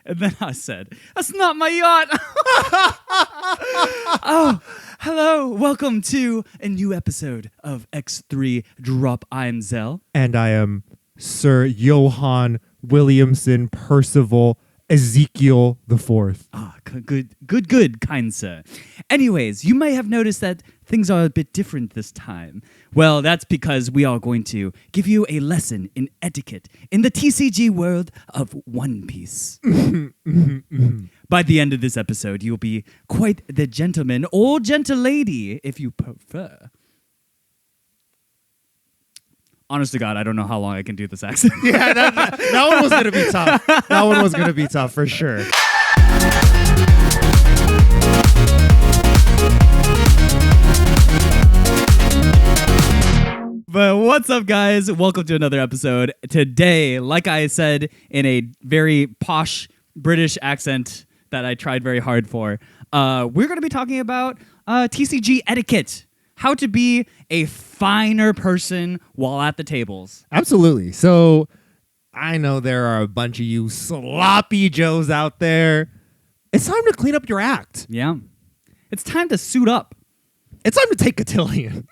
And then I said, "That's not my yacht." Oh, hello. Welcome to a new episode of X3 Drop. I'm Xell. And I am Sir Johann Williamson Percival Ezekiel IV. Good, kind sir. Anyways, you may have noticed that things are a bit different this time. Well, that's because we are going to give you a lesson in etiquette in the TCG world of One Piece. By the end of this episode, you'll be quite the gentleman or gentle lady, if you prefer. Honest to God, I don't know how long I can do this accent. Yeah, that one was going to be tough. That one was going to be tough for sure. But what's up, guys? Welcome to another episode. Today, like I said in a very posh British accent that I tried very hard for, we're going to be talking about TCG etiquette. How to be a finer person while at the tables. Absolutely. So I know there are a bunch of you sloppy Joes out there. It's time to clean up your act. Yeah. It's time to suit up. It's time to take cotillion.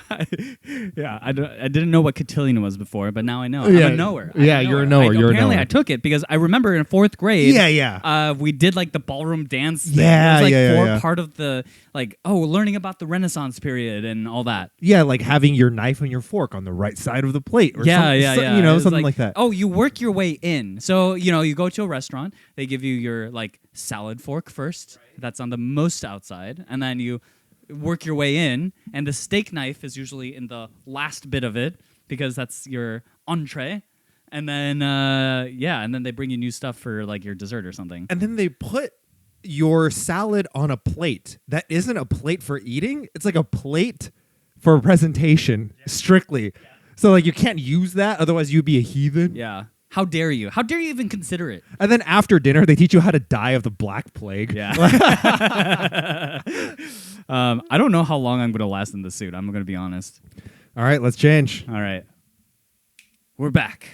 I didn't know what cotillion was before, but now I know. Yeah. I'm a knower. You're a knower. Apparently, I took it because I remember in fourth grade. Yeah. We did like the ballroom dance thing. Yeah, it was like yeah. part of the learning about the Renaissance period and all that. Yeah, like having your knife and your fork on the right side of the plate. Or Yeah. You know, something like that. Oh, you work your way in. So, you go to a restaurant. They give you your salad fork first. Right. That's on the most outside. And then you work your way in. And the steak knife is usually in the last bit of it because that's your entree. And then, and then they bring you new stuff for your dessert or something. And then they put your salad on a plate that isn't a plate for eating. It's like a plate for presentation, strictly. Yeah. So you can't use that, otherwise you'd be a heathen. Yeah. How dare you? How dare you even consider it? And then after dinner, they teach you how to die of the Black Plague. Yeah. I don't know how long I'm going to last in this suit. I'm going to be honest. All right, let's change. All right. We're back.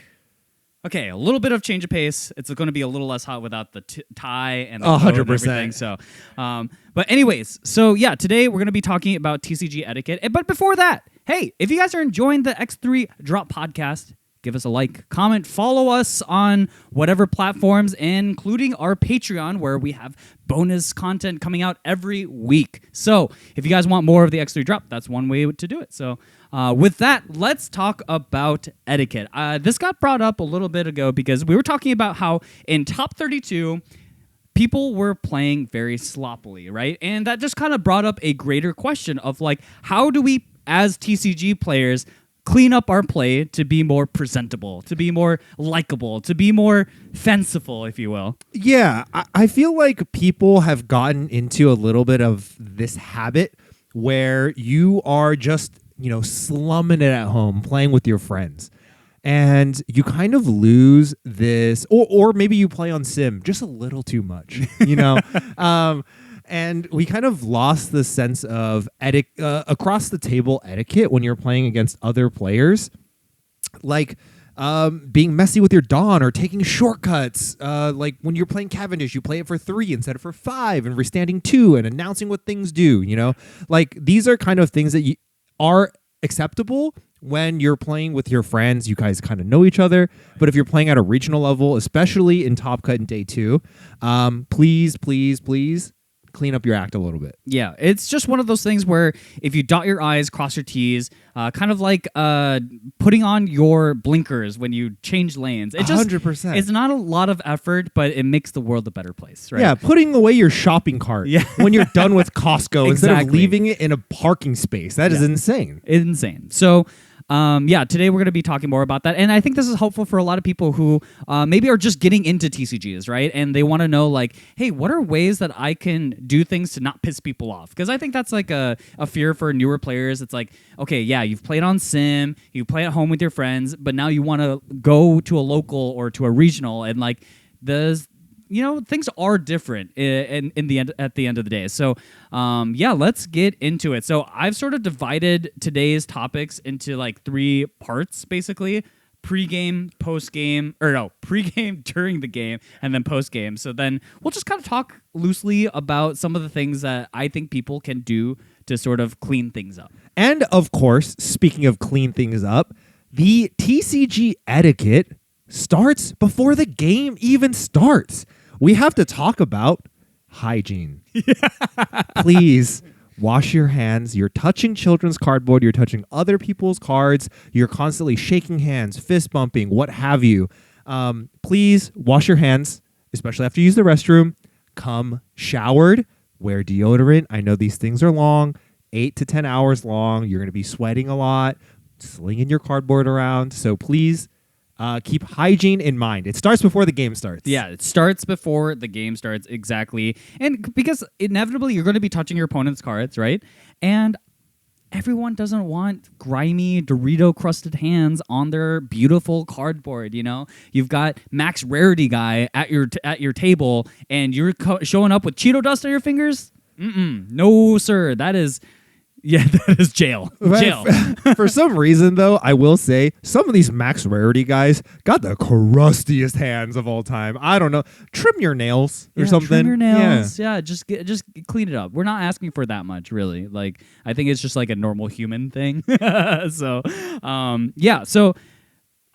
Okay, a little bit of change of pace. It's going to be a little less hot without the tie and the 100%. And everything. So, but anyways, today we're going to be talking about TCG etiquette. But before that, hey, if you guys are enjoying the X3 Drop podcast, give us a like, comment, follow us on whatever platforms, including our Patreon, where we have bonus content coming out every week. So if you guys want more of the X3 Drop, that's one way to do it. So with that, let's talk about etiquette. This got brought up a little bit ago because we were talking about how in top 32, people were playing very sloppily, right? And that just kind of brought up a greater question of how do we, as TCG players, clean up our play to be more presentable, to be more likable, to be more fanciful, if you will. Yeah, I feel like people have gotten into a little bit of this habit where you are just, slumming it at home, playing with your friends. And you kind of lose this, or maybe you play on Sim just a little too much, And we kind of lost the sense of across the table etiquette when you're playing against other players, being messy with your Dawn or taking shortcuts. When you're playing Cavendish, you play it for 3 instead of for 5, and restanding 2 and announcing what things do. These are kind of things that are acceptable when you're playing with your friends. You guys kind of know each other. But if you're playing at a regional level, especially in Top Cut and Day 2, please clean up your act a little bit. Yeah, it's just one of those things where if you dot your I's, cross your T's, kind of like putting on your blinkers when you change lanes. It just 100%. It's not a lot of effort, but it makes the world a better place, right? Yeah, putting away your shopping cart when you're done with Costco instead of leaving it in a parking space. That is insane. It's insane. So today we're going to be talking more about that. And I think this is helpful for a lot of people who maybe are just getting into TCGs, right? And they want to know hey, what are ways that I can do things to not piss people off? Because I think that's a fear for newer players. It's okay, yeah, you've played on Sim, you play at home with your friends, but now you want to go to a local or to a regional and things are different at the end of the day. So, let's get into it. So I've sort of divided today's topics into 3 parts, basically. pregame, postgame, or no, pregame during the game, and then postgame. So then we'll just kind of talk loosely about some of the things that I think people can do to sort of clean things up. And of course, speaking of clean things up, the TCG etiquette starts before the game even starts. We have to talk about hygiene. Please wash your hands. You're touching children's cardboard. You're touching other people's cards. You're constantly shaking hands, fist bumping, what have you. Please wash your hands, especially after you use the restroom. Come showered. Wear deodorant. I know these things are long, 8 to 10 hours long. You're going to be sweating a lot, slinging your cardboard around. So please keep hygiene in mind. It starts before the game starts. Yeah, it starts before the game starts, exactly. And because inevitably you're going to be touching your opponent's cards, right? And everyone doesn't want grimy Dorito-crusted hands on their beautiful cardboard, you know? You've got Max Rarity guy at your table, and you're showing up with Cheeto dust on your fingers? No, sir. That is jail. Jail. For some reason, though, I will say some of these Max Rarity guys got the crustiest hands of all time. I don't know. Trim your nails or something. Trim your nails. Yeah, just clean it up. We're not asking for that much, really. Like, I think it's just like a normal human thing. So, So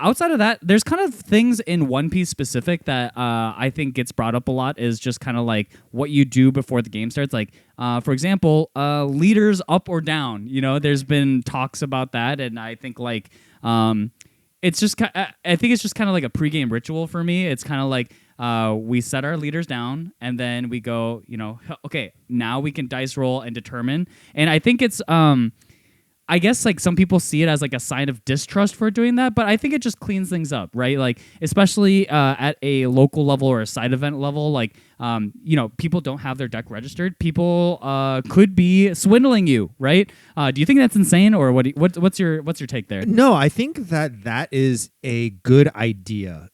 outside of that, there's kind of things in One Piece specific that I think gets brought up a lot is just kind of like what you do before the game starts. Like, for example, leaders up or down. You know, there's been talks about that, and I think like it's just I think it's just kind of like a pregame ritual for me. It's kind of like we set our leaders down, and then we go, you know, okay, now we can dice roll and determine. And I think it's I guess like some people see it as like a sign of distrust for doing that, but I think it just cleans things up, right? Like especially at a local level or a side event level, like you know, people don't have their deck registered. People could be swindling you, right? Do you think that's insane, or what's your take there? No, I think that is a good idea.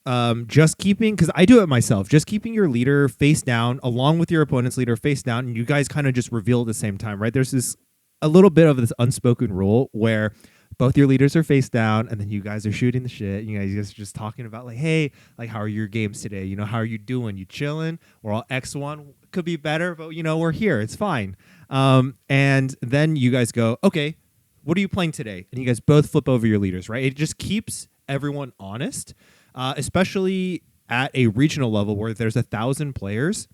Just keeping, because I do it myself, just keeping your leader face down along with your opponent's leader face down, and you guys kind of just reveal at the same time, right? There's this a little bit of this unspoken rule where both your leaders are face down, and then you guys are shooting the shit. You guys are just talking about like, hey, like how are your games today? You know, how are you doing? You chilling? We're all X1, could be better, but you know, we're here. It's fine. And then you guys go, okay, what are you playing today? And you guys both flip over your leaders, right? It just keeps everyone honest, especially at a regional level where there's 1,000 players.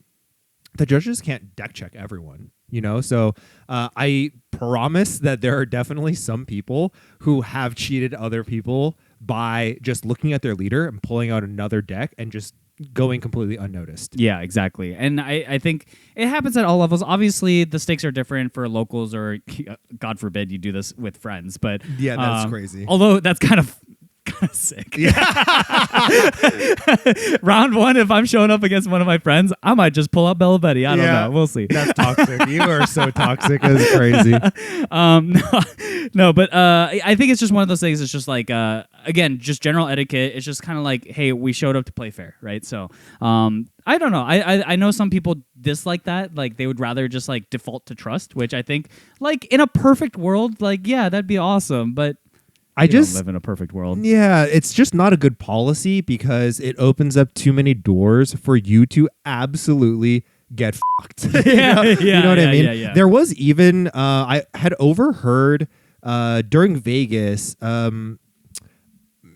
The judges can't deck check everyone, you know? So I promise that there are definitely some people who have cheated other people by just looking at their leader and pulling out another deck and just going completely unnoticed. Yeah, exactly. And I think it happens at all levels. Obviously, the stakes are different for locals or, God forbid, you do this with friends. But yeah, that's crazy. Although that's kind of sick. Yeah. Round one, if I'm showing up against one of my friends, I might just pull out Bella Betty. I don't know. We'll see. That's toxic. You are so toxic. It's crazy. No, but I think it's just one of those things. It's just like, again, just general etiquette. It's just kind of like, hey, we showed up to play fair, right? So I don't know. I know some people dislike that. Like, they would rather just like default to trust, which I think, like, in a perfect world, like, yeah, that'd be awesome. But I just don't live in a perfect world. Yeah, it's just not a good policy because it opens up too many doors for you to absolutely get fucked. You know what I mean? Yeah. There was even I had overheard during Vegas,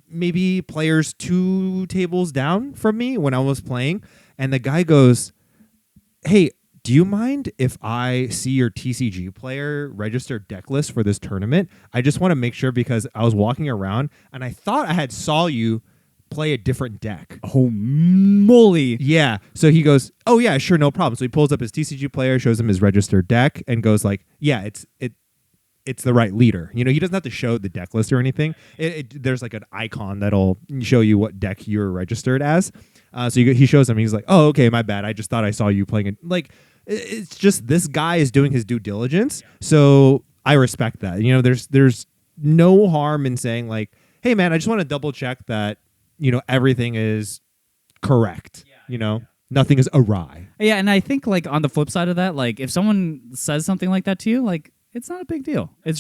maybe players 2 tables down from me when I was playing, and the guy goes, "Hey, do you mind if I see your TCG player registered deck list for this tournament? I just want to make sure because I was walking around and I thought I had saw you play a different deck." Oh, moly. Yeah. So he goes, "Oh yeah, sure, no problem." So he pulls up his TCG player, shows him his registered deck, and goes like, "Yeah, it's the right leader." You know, he doesn't have to show the deck list or anything. There's like an icon that'll show you what deck you're registered as. So he shows him. He's like, "Oh, okay, my bad. I just thought I saw you playing it." Like, it's just this guy is doing his due diligence. So I respect that. You know, there's no harm in saying like, "Hey, man, I just want to double check that, you know, everything is correct." You know, nothing is awry. Yeah, and I think like on the flip side of that, like if someone says something like that to you, like, It's not a big deal. It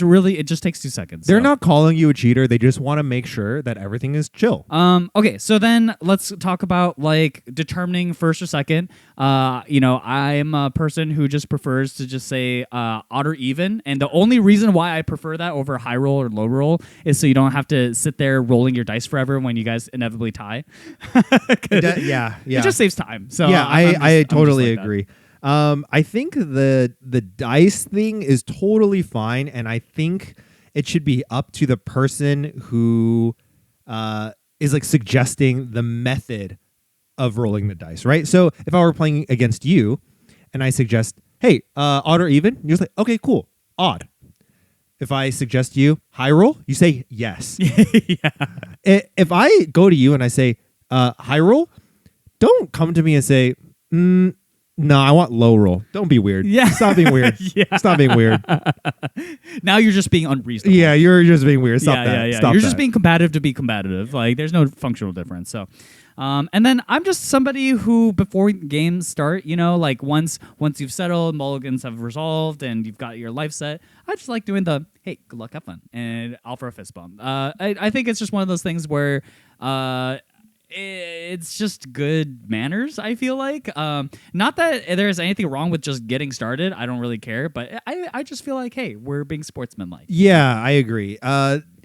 just takes 2 seconds. They're so. not calling you a cheater. They just want to make sure that everything is chill. Okay, so then let's talk about like determining first or second. I'm a person who just prefers to just say odd or even, and the only reason why I prefer that over high roll or low roll is so you don't have to sit there rolling your dice forever when you guys inevitably tie. It just saves time. So yeah, I totally like agree. I think the dice thing is totally fine, and I think it should be up to the person who is like suggesting the method of rolling the dice, right? So if I were playing against you and I suggest, hey, odd or even, you're just like, okay, cool, odd. If I suggest to you high roll, you say yes. Yeah. If I go to you and I say high roll, don't come to me and say, no, I want low roll. Don't be weird. Yeah. Stop being weird. Yeah. Stop being weird. Now you're just being unreasonable. Yeah, you're just being weird. Stop that. Yeah. Stop You're that. just being combative to be combative. Like there's no functional difference. So, and then I'm just somebody who before games start, like once you've settled, mulligans have resolved, and you've got your life set, I just like doing the hey, good luck, have fun, and I'll for a fist bump. I think it's just one of those things where it's just good manners, I feel like. Not that there's anything wrong with just getting started. I don't really care, but I just feel like, hey, we're being sportsmanlike. Yeah, I agree.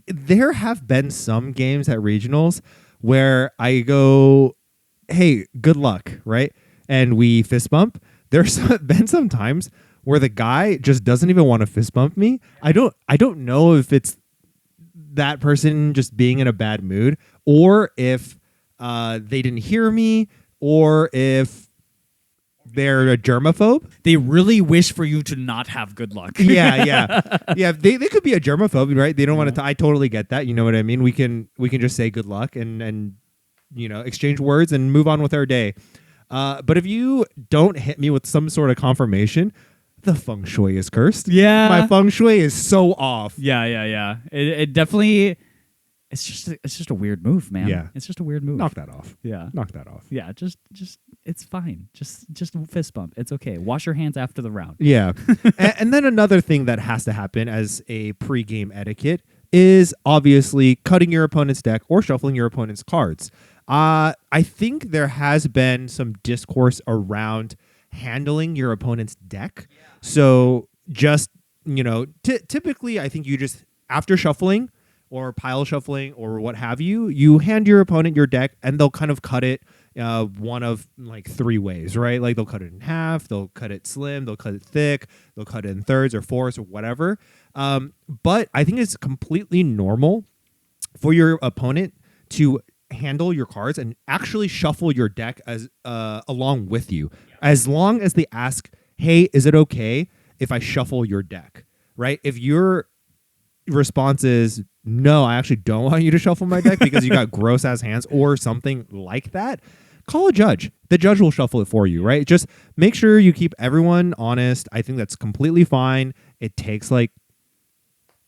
There have been some games at regionals where I go, hey, good luck, right? And we fist bump. There's been some times where the guy just doesn't even want to fist bump me. I don't know if it's that person just being in a bad mood, or if they didn't hear me, or if they're a germaphobe. They really wish for you to not have good luck. yeah. They could be a germaphobe, right? They don't want to. I totally get that. You know what I mean? We can just say good luck and exchange words and move on with our day. But if you don't hit me with some sort of confirmation, the feng shui is cursed. Yeah, my feng shui is so off. Yeah. It definitely. It's just a weird move, man. Yeah. It's just a weird move. Knock that off. Yeah. Knock that off. Yeah, just it's fine. Just fist bump. It's okay. Wash your hands after the round. Yeah. And then another thing that has to happen as a pre-game etiquette is obviously cutting your opponent's deck or shuffling your opponent's cards. I think there has been some discourse around handling your opponent's deck. Yeah. So just, typically I think you just, after shuffling or pile shuffling or what have you, you hand your opponent your deck and they'll kind of cut it one of like three ways, right? Like they'll cut it in half, they'll cut it slim, they'll cut it thick, they'll cut it in thirds or fourths or whatever. But I think it's completely normal for your opponent to handle your cards and actually shuffle your deck as along with you, as long as they ask, hey, is it okay if I shuffle your deck, right? If your response is no, I actually don't want you to shuffle my deck because you got gross ass hands or something like that, call a judge. The judge will shuffle it for you, right? Just make sure you keep everyone honest. I think that's completely fine. It takes like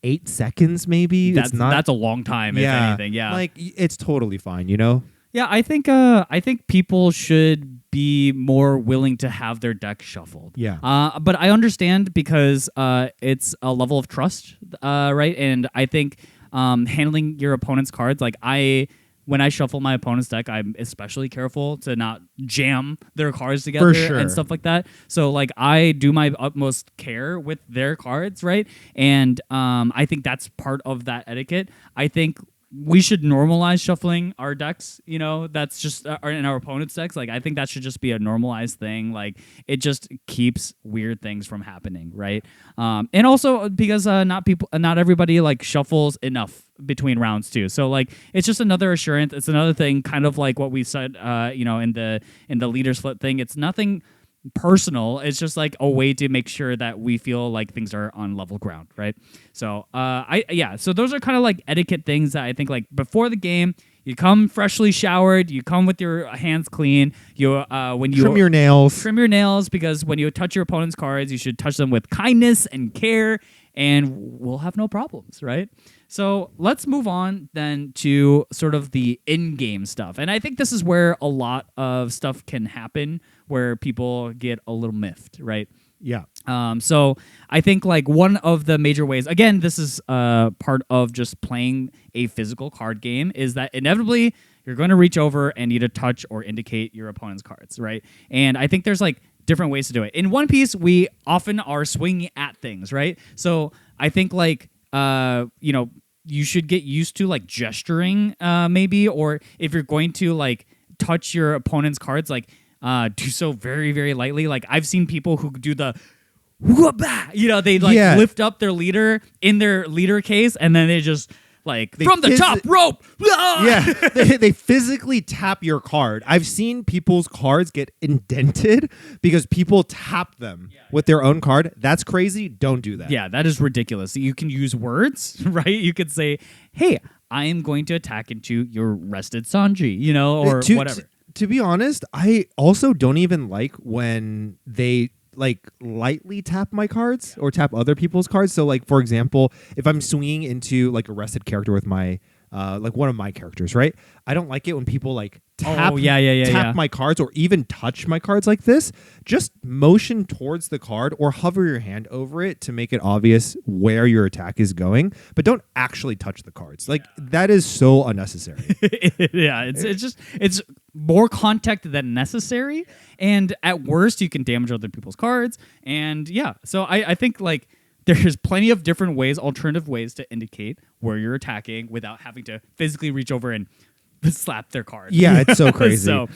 8 seconds maybe. That's a long time, if anything. Yeah. Like it's totally fine, Yeah, I think people should be more willing to have their deck shuffled. Yeah. But I understand because it's a level of trust, right? And I think handling your opponent's cards, like when I shuffle my opponent's deck, I'm especially careful to not jam their cards together and stuff like that. So like I do my utmost care with their cards, right? And I think that's part of that etiquette. I think we should normalize shuffling our decks, that's just in our opponent's decks. Like, I think that should just be a normalized thing. Like, it just keeps weird things from happening, right? And also because not everybody like shuffles enough between rounds too. So like, it's just another assurance. It's another thing, kind of like what we said, in the leader split thing. It's nothing personal. It's just like a way to make sure that we feel like things are on level ground, right? So so those are kind of like etiquette things that I think, like, before the game, you come freshly showered, you come with your hands clean, when you trim your nails, because when you touch your opponent's cards, you should touch them with kindness and care, and we'll have no problems, right? So let's move on then to sort of the in-game stuff. And I think this is where a lot of stuff can happen where people get a little miffed, right? Yeah. So I think like one of the major ways, again, this is part of just playing a physical card game, is that inevitably you're going to reach over and need to touch or indicate your opponent's cards, right? And I think there's like different ways to do it. In One Piece, we often are swinging at things, right? So I think like, you should get used to like gesturing maybe, or if you're going to like touch your opponent's cards, like do so very, very lightly. Like I've seen people who do the whoop-ah, they like lift up their leader in their leader case, and then they just like from the top rope. Yeah, they physically tap your card. I've seen people's cards get indented because people tap them with their own card. That's crazy. Don't do that. Yeah, that is ridiculous. You can use words, right? You could say, "Hey, I am going to attack into your rested Sanji," or whatever. To be honest, I also don't even like when they like lightly tap my cards or tap other people's cards. So like, for example, if I'm swinging into like a rested character with my like one of my characters, right? I don't like it when people like tap my cards or even touch my cards like this. Just motion towards the card or hover your hand over it to make it obvious where your attack is going, but don't actually touch the cards. Like that is so unnecessary. It's more contact than necessary, and at worst you can damage other people's cards. And so I think like there's plenty of different ways, alternative ways to indicate where you're attacking without having to physically reach over and slap their card. Yeah, it's so crazy.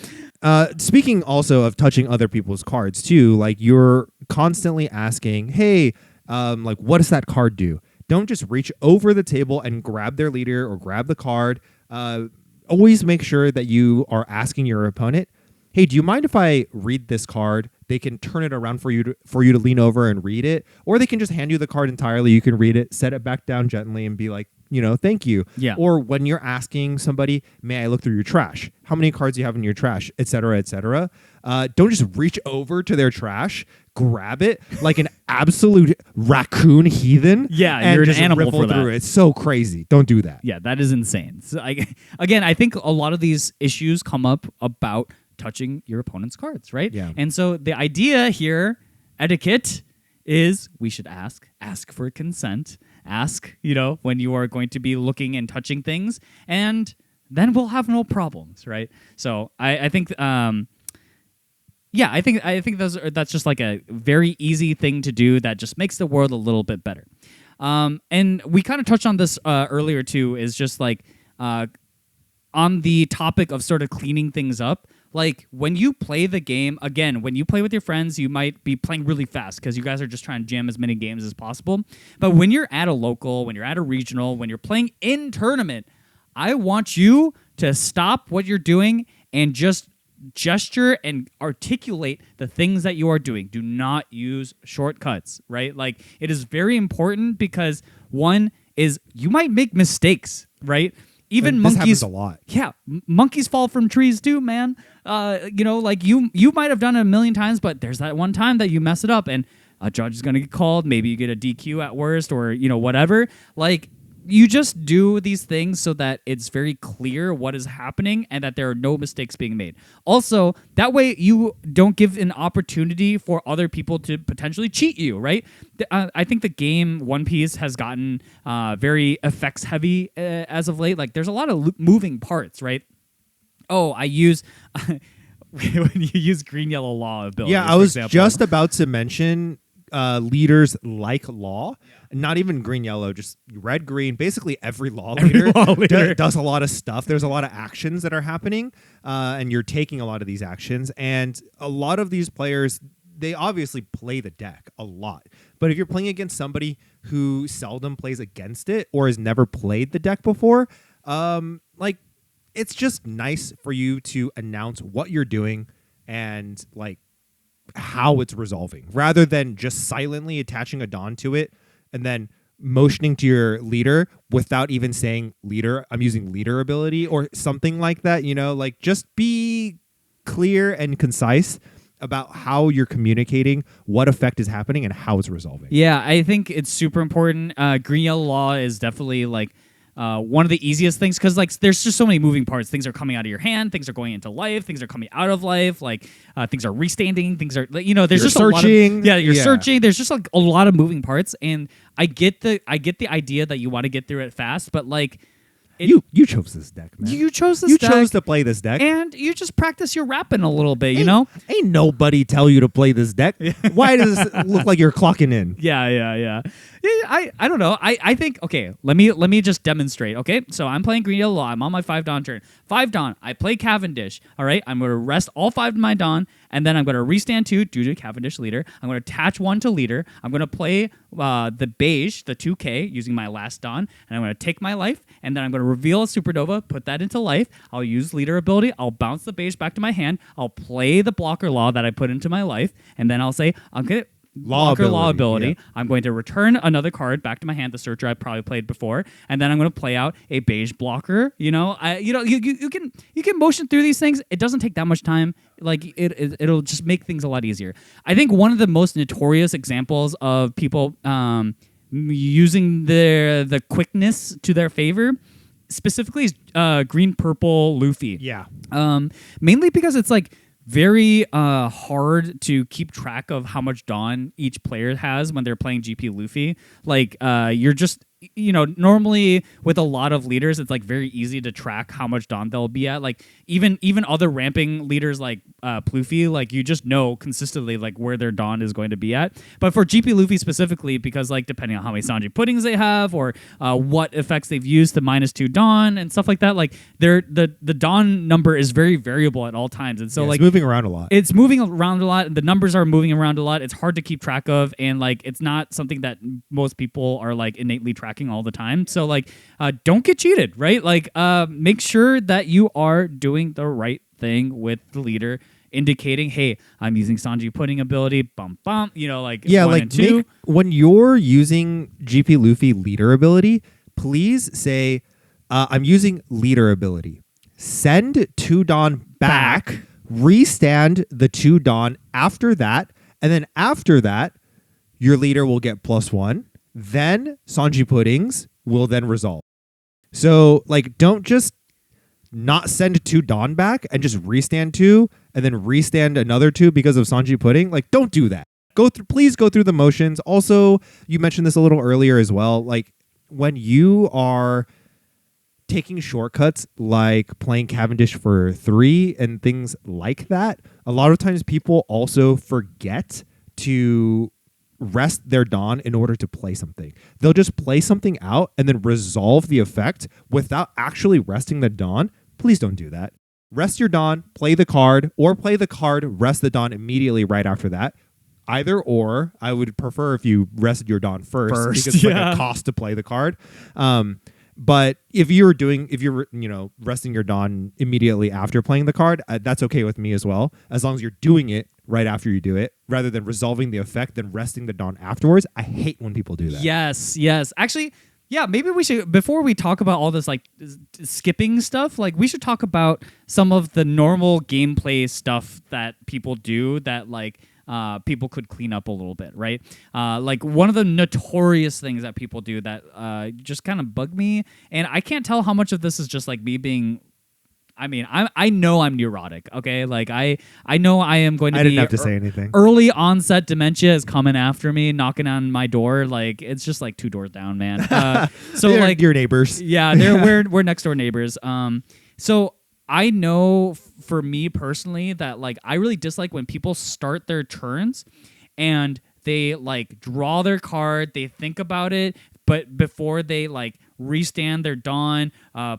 Speaking also of touching other people's cards too, like you're constantly asking, hey, like what does that card do? Don't just reach over the table and grab their leader or grab the card. Always make sure that you are asking your opponent, hey, do you mind if I read this card? They can turn it around for you to lean over and read it, or they can just hand you the card entirely. You can read it, set it back down gently, and be like, thank you. Yeah. Or when you're asking somebody, may I look through your trash? How many cards do you have in your trash, et cetera, et cetera. Don't just reach over to their trash, grab it like an absolute raccoon heathen. Yeah, and you're an just animal riffle for that. through it. It's so crazy. Don't do that. Yeah, that is insane. So I think a lot of these issues come up about touching your opponent's cards, right? Yeah. And so the idea here, etiquette, is we should ask for consent, ask, when you are going to be looking and touching things, and then we'll have no problems, right? So I think, I think that's just like a very easy thing to do that just makes the world a little bit better. And we kind of touched on this earlier too, is just like on the topic of sort of cleaning things up. Like when you play the game, again, when you play with your friends, you might be playing really fast because you guys are just trying to jam as many games as possible. But when you're at a local, when you're at a regional, when you're playing in tournament, I want you to stop what you're doing and just gesture and articulate the things that you are doing. Do not use shortcuts, right? Like it is very important because one is you might make mistakes, right? Even this monkeys happens a lot. Yeah, monkeys fall from trees too, man. Like you might have done it a million times, but there's that one time that you mess it up and a judge is going to get called. Maybe you get a DQ at worst or, whatever. Like you just do these things so that it's very clear what is happening and that there are no mistakes being made. Also, that way you don't give an opportunity for other people to potentially cheat you, right? I think the game One Piece has gotten very effects heavy as of late. Like there's a lot of moving parts, right? Oh, I use... when you use green, yellow, law abilities. Yeah, I was just about to mention leaders like law. Not even green, yellow, just red, green. Basically, every law leader does a lot of stuff. There's a lot of actions that are happening, and you're taking a lot of these actions. And a lot of these players, they obviously play the deck a lot. But if you're playing against somebody who seldom plays against it or has never played the deck before, it's just nice for you to announce what you're doing and like how it's resolving, rather than just silently attaching a Dawn to it and then motioning to your leader without even saying leader, I'm using leader ability or something like that, like just be clear and concise about how you're communicating, what effect is happening and how it's resolving. Yeah, I think it's super important. Green, yellow, law is definitely like one of the easiest things, because like there's just so many moving parts. Things are coming out of your hand, things are going into life, things are coming out of life, like things are restanding, things are there's you're just searching. a lot of, you're searching. There's just like a lot of moving parts, and I get the idea that you want to get through it fast, but like you chose this deck, man. you chose this You deck, chose to play this deck, and you just practice your rapping a little bit, you know. Ain't nobody tell you to play this deck. Why does it look like you're clocking in? Yeah. I don't know. I think, okay, let me just demonstrate. Okay, so I'm playing green yellow. I'm on my 5 Dawn turn. 5 Dawn. I play Cavendish. All right, I'm going to rest all 5 of my Dawn, and then I'm going to restand 2 due to Cavendish leader. I'm going to attach 1 to leader. I'm going to play the beige, the 2K, using my last Dawn, and I'm going to take my life, and then I'm going to reveal a supernova, put that into life. I'll use leader ability. I'll bounce the beige back to my hand. I'll play the blocker law that I put into my life, and then I'll say, I'm going to law ability. Yeah. I'm going to return another card back to my hand, the searcher I probably played before, and then I'm going to play out a beige blocker. You can motion through these things. It doesn't take that much time. Like it'll just make things a lot easier. I think one of the most notorious examples of people using the quickness to their favor, specifically, is green purple Luffy. Yeah. Mainly because it's like very hard to keep track of how much Dawn each player has when they're playing GP Luffy. Like you're just, normally with a lot of leaders, it's like very easy to track how much Dawn they'll be at. Like even other ramping leaders like Pluffy, like you just know consistently like where their Dawn is going to be at. But for GP Luffy specifically, because like depending on how many Sanji puddings they have or what effects they've used to -2 Dawn and stuff like that, like the Dawn number is very variable at all times. And so it's like moving around a lot. It's moving around a lot, and the numbers are moving around a lot. It's hard to keep track of, and like it's not something that most people are like innately tracking all the time. So like don't get cheated, right? Like make sure that you are doing the right thing with the leader, indicating, hey, I'm using Sanji pudding ability, bump, like 1 and 2. When you're using GP Luffy leader ability, please say I'm using leader ability. Send 2 Dawn back. Restand the 2 Dawn after that, and then after that, your leader will get +1. Then Sanji puddings will then resolve. So, like, don't just not send 2 Dawn back and just restand 2 and then restand another 2 because of Sanji pudding. Like, don't do that. Please go through the motions. Also, you mentioned this a little earlier as well. Like, when you are taking shortcuts like playing Cavendish for 3 and things like that, a lot of times people also forget to rest their Dawn in order to play something. They'll just play something out and then resolve the effect without actually resting the Dawn. Please don't do that. Rest your Dawn, play the card, or play the card, rest the Dawn immediately right after that. Either or. I would prefer if you rested your Dawn first because it's like a cost to play the card. But if you're resting your Dawn immediately after playing the card, that's okay with me as well, as long as you're doing it right after you do it, rather than resolving the effect, then resting the Dawn afterwards. I hate when people do that. Yes. Actually, yeah, maybe we should, before we talk about all this like skipping stuff, like we should talk about some of the normal gameplay stuff that people do that like people could clean up a little bit, right? Like one of the notorious things that people do that just kind of bug me, and I can't tell how much of this is just like me being, I know I'm neurotic, okay? Like I know I am going to be... I didn't have to say anything. Early onset dementia is coming after me, knocking on my door. Like it's just like 2 doors down, man. So they're like your neighbors. Yeah, we're next door neighbors. So I know for me personally that like I really dislike when people start their turns and they like draw their card, they think about it, but before they like restand their Dawn,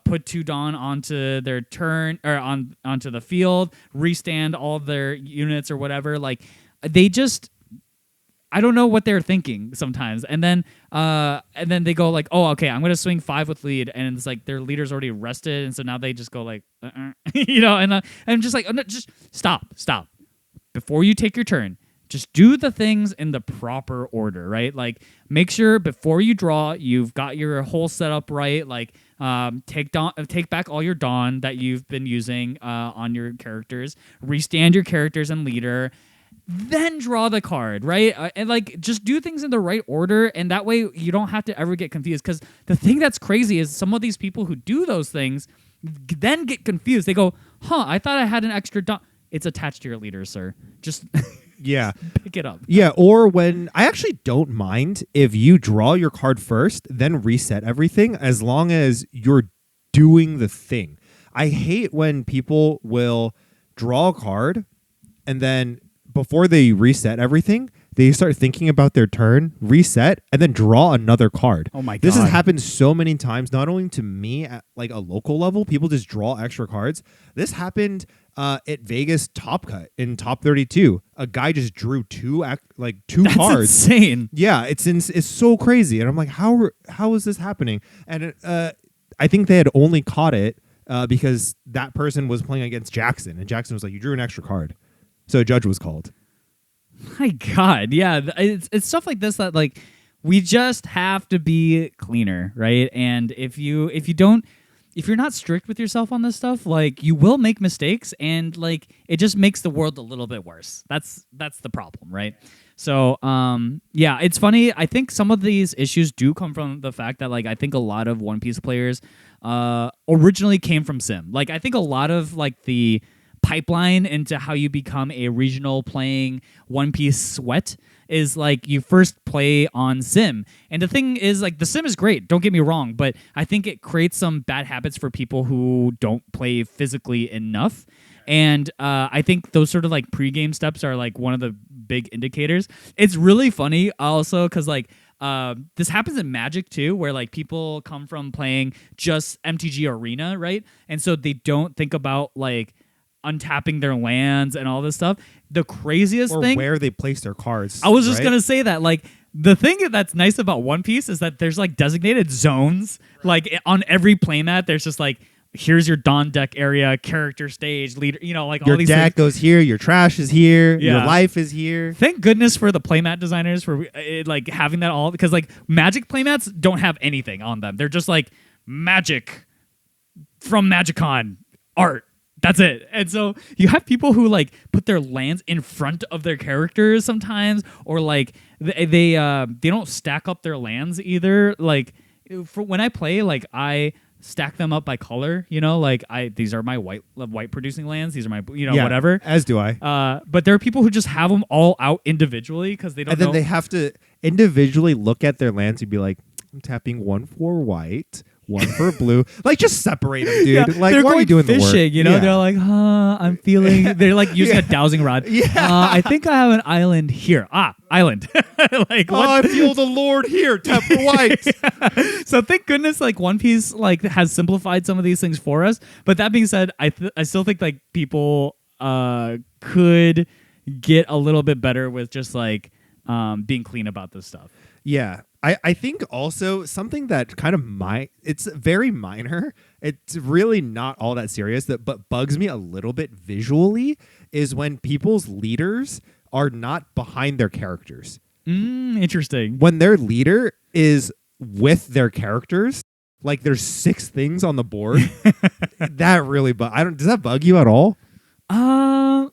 put 2 Dawn onto their turn or onto the field, restand all their units or whatever, like they just, I don't know what they're thinking sometimes, and then they go like, oh, okay, I'm gonna swing 5 with lead, and it's like their leader's already rested, and so now they just go like, and I'm just like, oh, no, just stop before you take your turn. Just do the things in the proper order, right? Like make sure before you draw, you've got your whole setup right. Like take back all your Dawn that you've been using on your characters, restand your characters and leader. then draw the card, right? And like just do things in the right order, and that way you don't have to ever get confused. Because the thing that's crazy is some of these people who do those things then get confused. They go, "Huh? I thought I had an extra dot." It's attached to your leader, sir. Just Yeah. pick it up. Yeah, or when I actually don't mind if you draw your card first, then reset everything as long as you're doing the thing. I hate when people will draw a card and then before they reset everything, they start thinking about their turn, reset, and then draw another card. Oh my God. This has happened so many times, not only to me at like a local level, people just draw extra cards. This happened at Vegas Top Cut in Top 32. A guy just drew two That's cards. insane. Yeah, it's so crazy. And I'm like, how is this happening? And I think they had only caught it because that person was playing against Jackson. And Jackson was like, you drew an extra card. So a judge was called. My God, yeah, it's stuff like this that like we just have to be cleaner, right? And if you're not strict with yourself on this stuff, like you will make mistakes, and like it just makes the world a little bit worse. That's the problem, right? So yeah, it's funny. I think some of these issues do come from the fact that like I think a lot of One Piece players originally came from Sim. Like I think a lot of like the pipeline into how you become a regional playing One Piece sweat is like you first play on Sim. And the thing is like the Sim is great, don't get me wrong, but I think it creates some bad habits for people who don't play physically enough. And I think those sort of like pregame steps are like one of the big indicators. It's really funny also because like this happens in Magic too, where like people come from playing just MTG Arena, right? And so they don't think about like untapping their lands and all this stuff. The craziest Or thing, where they place their cards. I was just right? gonna say that like the thing that's nice about One Piece is that there's like designated zones like on every playmat. There's just like here's your Dawn deck area, character stage, leader, you know, like Your all these deck things. goes here, your trash is here, your Yeah. life is here. Thank goodness for the playmat designers for like having that all, because like Magic playmats don't have anything on them. They're just like Magic from Magicon art. That's it. And so you have people who like put their lands in front of their characters sometimes, or like they don't stack up their lands either. Like for when I play, like I stack them up by color. You know, like these are my white producing lands. These are my Yeah, whatever. As do I. But there are people who just have them all out individually because they don't. And then know. they have to individually look at their lands and be like, I'm tapping one for white, one for blue. Like, just separate them, dude. Yeah, like, they're why are you going doing the work? fishing, you know? Yeah. They're like, I'm feeling... They're like using a dowsing rod. Yeah. I think I have an island here. Island. Like, Oh, I feel the Lord here. Tap for white. So thank goodness, like, One Piece like has simplified some of these things for us. But that being said, I still think like people could get a little bit better with just like being clean about this stuff. Yeah. I think also something that kind of it's very minor. It's really not all that serious, but bugs me a little bit visually is when people's leaders are not behind their characters. Interesting. When their leader is with their characters, like there's 6 things on the board. That really does that bug you at all?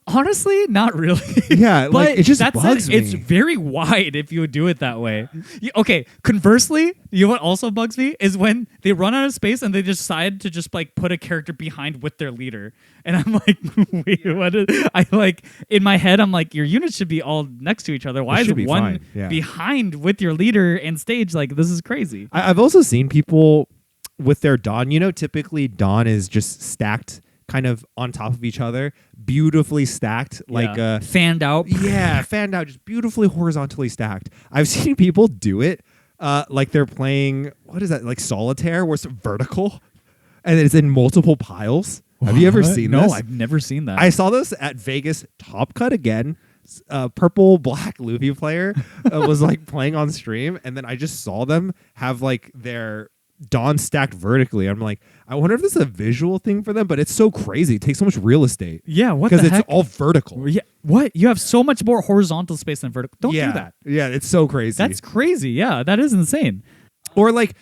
Honestly, not really. Yeah, like it just that bugs said, me. It's very wide if you would do it that way. Okay, conversely, you know what also bugs me is when they run out of space and they decide to just like put a character behind with their leader. And I'm like, wait, what is I like in my head I'm like, your units should be all next to each other. Why is should be one fine, yeah. behind with your leader and stage? Like, this is crazy. I've also seen people with their Dawn. You know, typically Dawn is just stacked kind of on top of each other, beautifully stacked, like fanned out. Yeah, fanned out, just beautifully horizontally stacked. I've seen people do it like they're playing, what is that, like solitaire, where it's vertical and it's in multiple piles. Have you ever seen this? this? No, I've never seen that. I saw this at Vegas Top Cut again. Purple black Luffy player was like playing on stream, and then I just saw them have like their Dawn stacked vertically. I'm like, I wonder if this is a visual thing for them, but it's so crazy. It takes so much real estate. Yeah, what the Because it's heck? all vertical. Yeah, what? You have so much more horizontal space than vertical. Don't do that. Yeah, it's so crazy. That's crazy. Yeah, that is insane. Or like,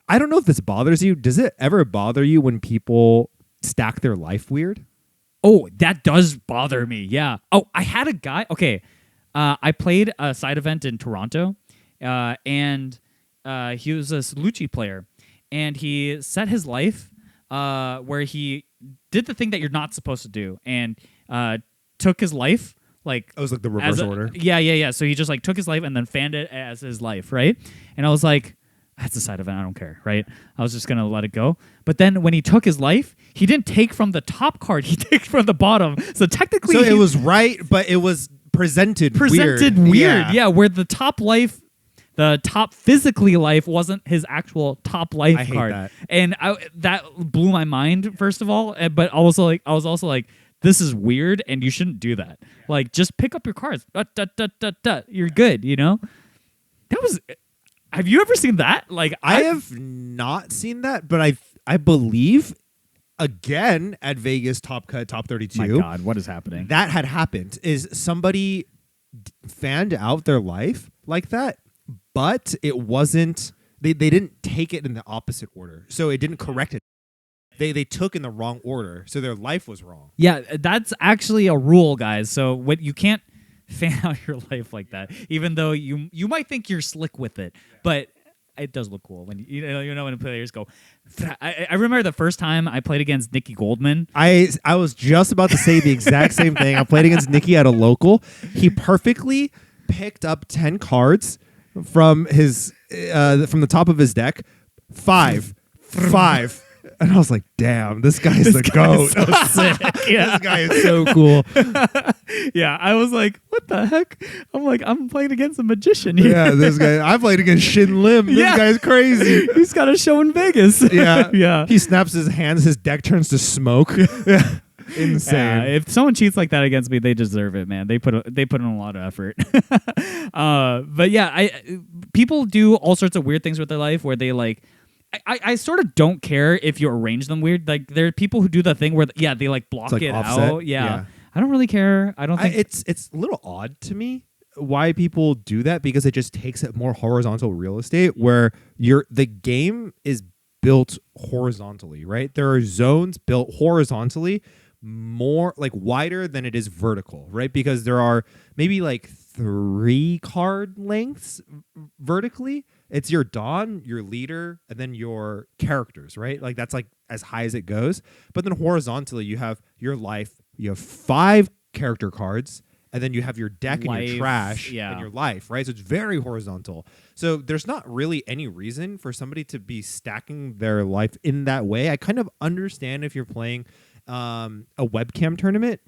I don't know if this bothers you. Does it ever bother you when people stack their life weird? Oh, that does bother me. Yeah. Oh, I had a guy. Okay. I played a side event in Toronto, and he was a Lucci player, and he set his life where he did the thing that you're not supposed to do, and took his life. Like, it was like the reverse order. Yeah. So he just like took his life and then fanned it as his life, right? And I was like, that's a side event. I don't care, right? I was just gonna let it go. But then when he took his life, he didn't take from the top card. He took from the bottom. So technically, so it was right, but it was presented weird. Yeah, where the top life. The top physically life wasn't his actual top life card, that. And that blew my mind. First of all, but also like I was also like, this is weird, and you shouldn't do that. Yeah. Like, just pick up your cards. You're good. You know. That was. Have you ever seen that? Like, I have not seen that, but I believe again at Vegas Top 32. My God, what is happening? That had happened. Is somebody fanned out their life like that? But it wasn't. They didn't take it in the opposite order, so it didn't correct it. They took in the wrong order, so their life was wrong. Yeah, that's actually a rule, guys. So what you can't fan out your life like that, even though you might think you're slick with it, but it does look cool when you know when players go. I remember the first time I played against Nicky Goldman. I was just about to say the exact same thing. I played against Nicky at a local. He perfectly picked up 10 cards from his from the top of his deck, five, and I was like, "Damn, this guy's the GOAT." So sick. Yeah. This guy is so cool. Yeah, I was like, "What the heck?" I'm playing against a magician here. Yeah, this guy. I played against Shin Lim. This guy's crazy. He's got a show in Vegas. Yeah, yeah. He snaps his hands. His deck turns to smoke. Yeah. Insane. If someone cheats like that against me, they deserve it, man. They put in a lot of effort. But yeah, people do all sorts of weird things with their life where they like. I sort of don't care if you arrange them weird. Like, there are people who do the thing where they like block like it offset. out. Yeah. I don't really care. I don't think it's a little odd to me why people do that, because it just takes up more horizontal real estate where the game is built horizontally, right? There are zones built horizontally, more like wider than it is vertical, right? Because there are maybe like 3 card lengths vertically. It's your Dawn, your leader, and then your characters, right? Like, that's like as high as it goes. But then horizontally, you have your life, you have 5 character cards, and then you have your deck and your trash and your life, right? So it's very horizontal. So there's not really any reason for somebody to be stacking their life in that way. I kind of understand if you're playing a webcam tournament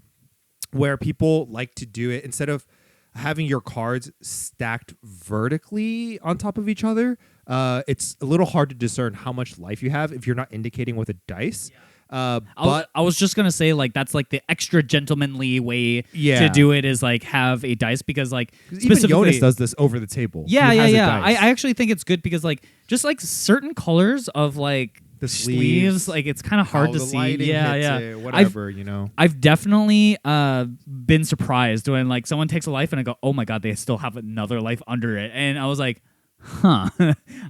where people like to do it instead of having your cards stacked vertically on top of each other. It's a little hard to discern how much life you have if you're not indicating with a dice. But I was just gonna say, like, that's like the extra gentlemanly way to do it, is like have a dice, because like even Jonas does this over the table. Yeah. I actually think it's good because like just like certain colors of like the sleeves, like it's kind of hard to see. Whatever, I've definitely been surprised when like someone takes a life and I go, oh my God, they still have another life under it, and I was like, huh,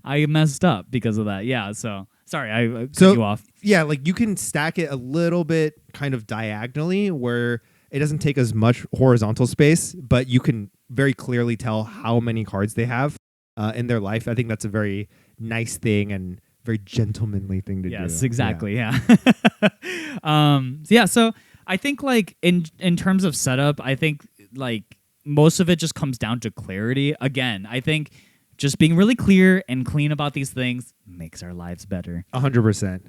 I messed up because of that. Yeah, so sorry, I cut you off. Yeah, like you can stack it a little bit kind of diagonally where it doesn't take as much horizontal space, but you can very clearly tell how many cards they have in their life. I think that's a very nice thing and very gentlemanly thing to do. Yes, exactly. Yeah. So I think like in terms of setup, I think like most of it just comes down to clarity. Again, I think just being really clear and clean about these things makes our lives better. 100%.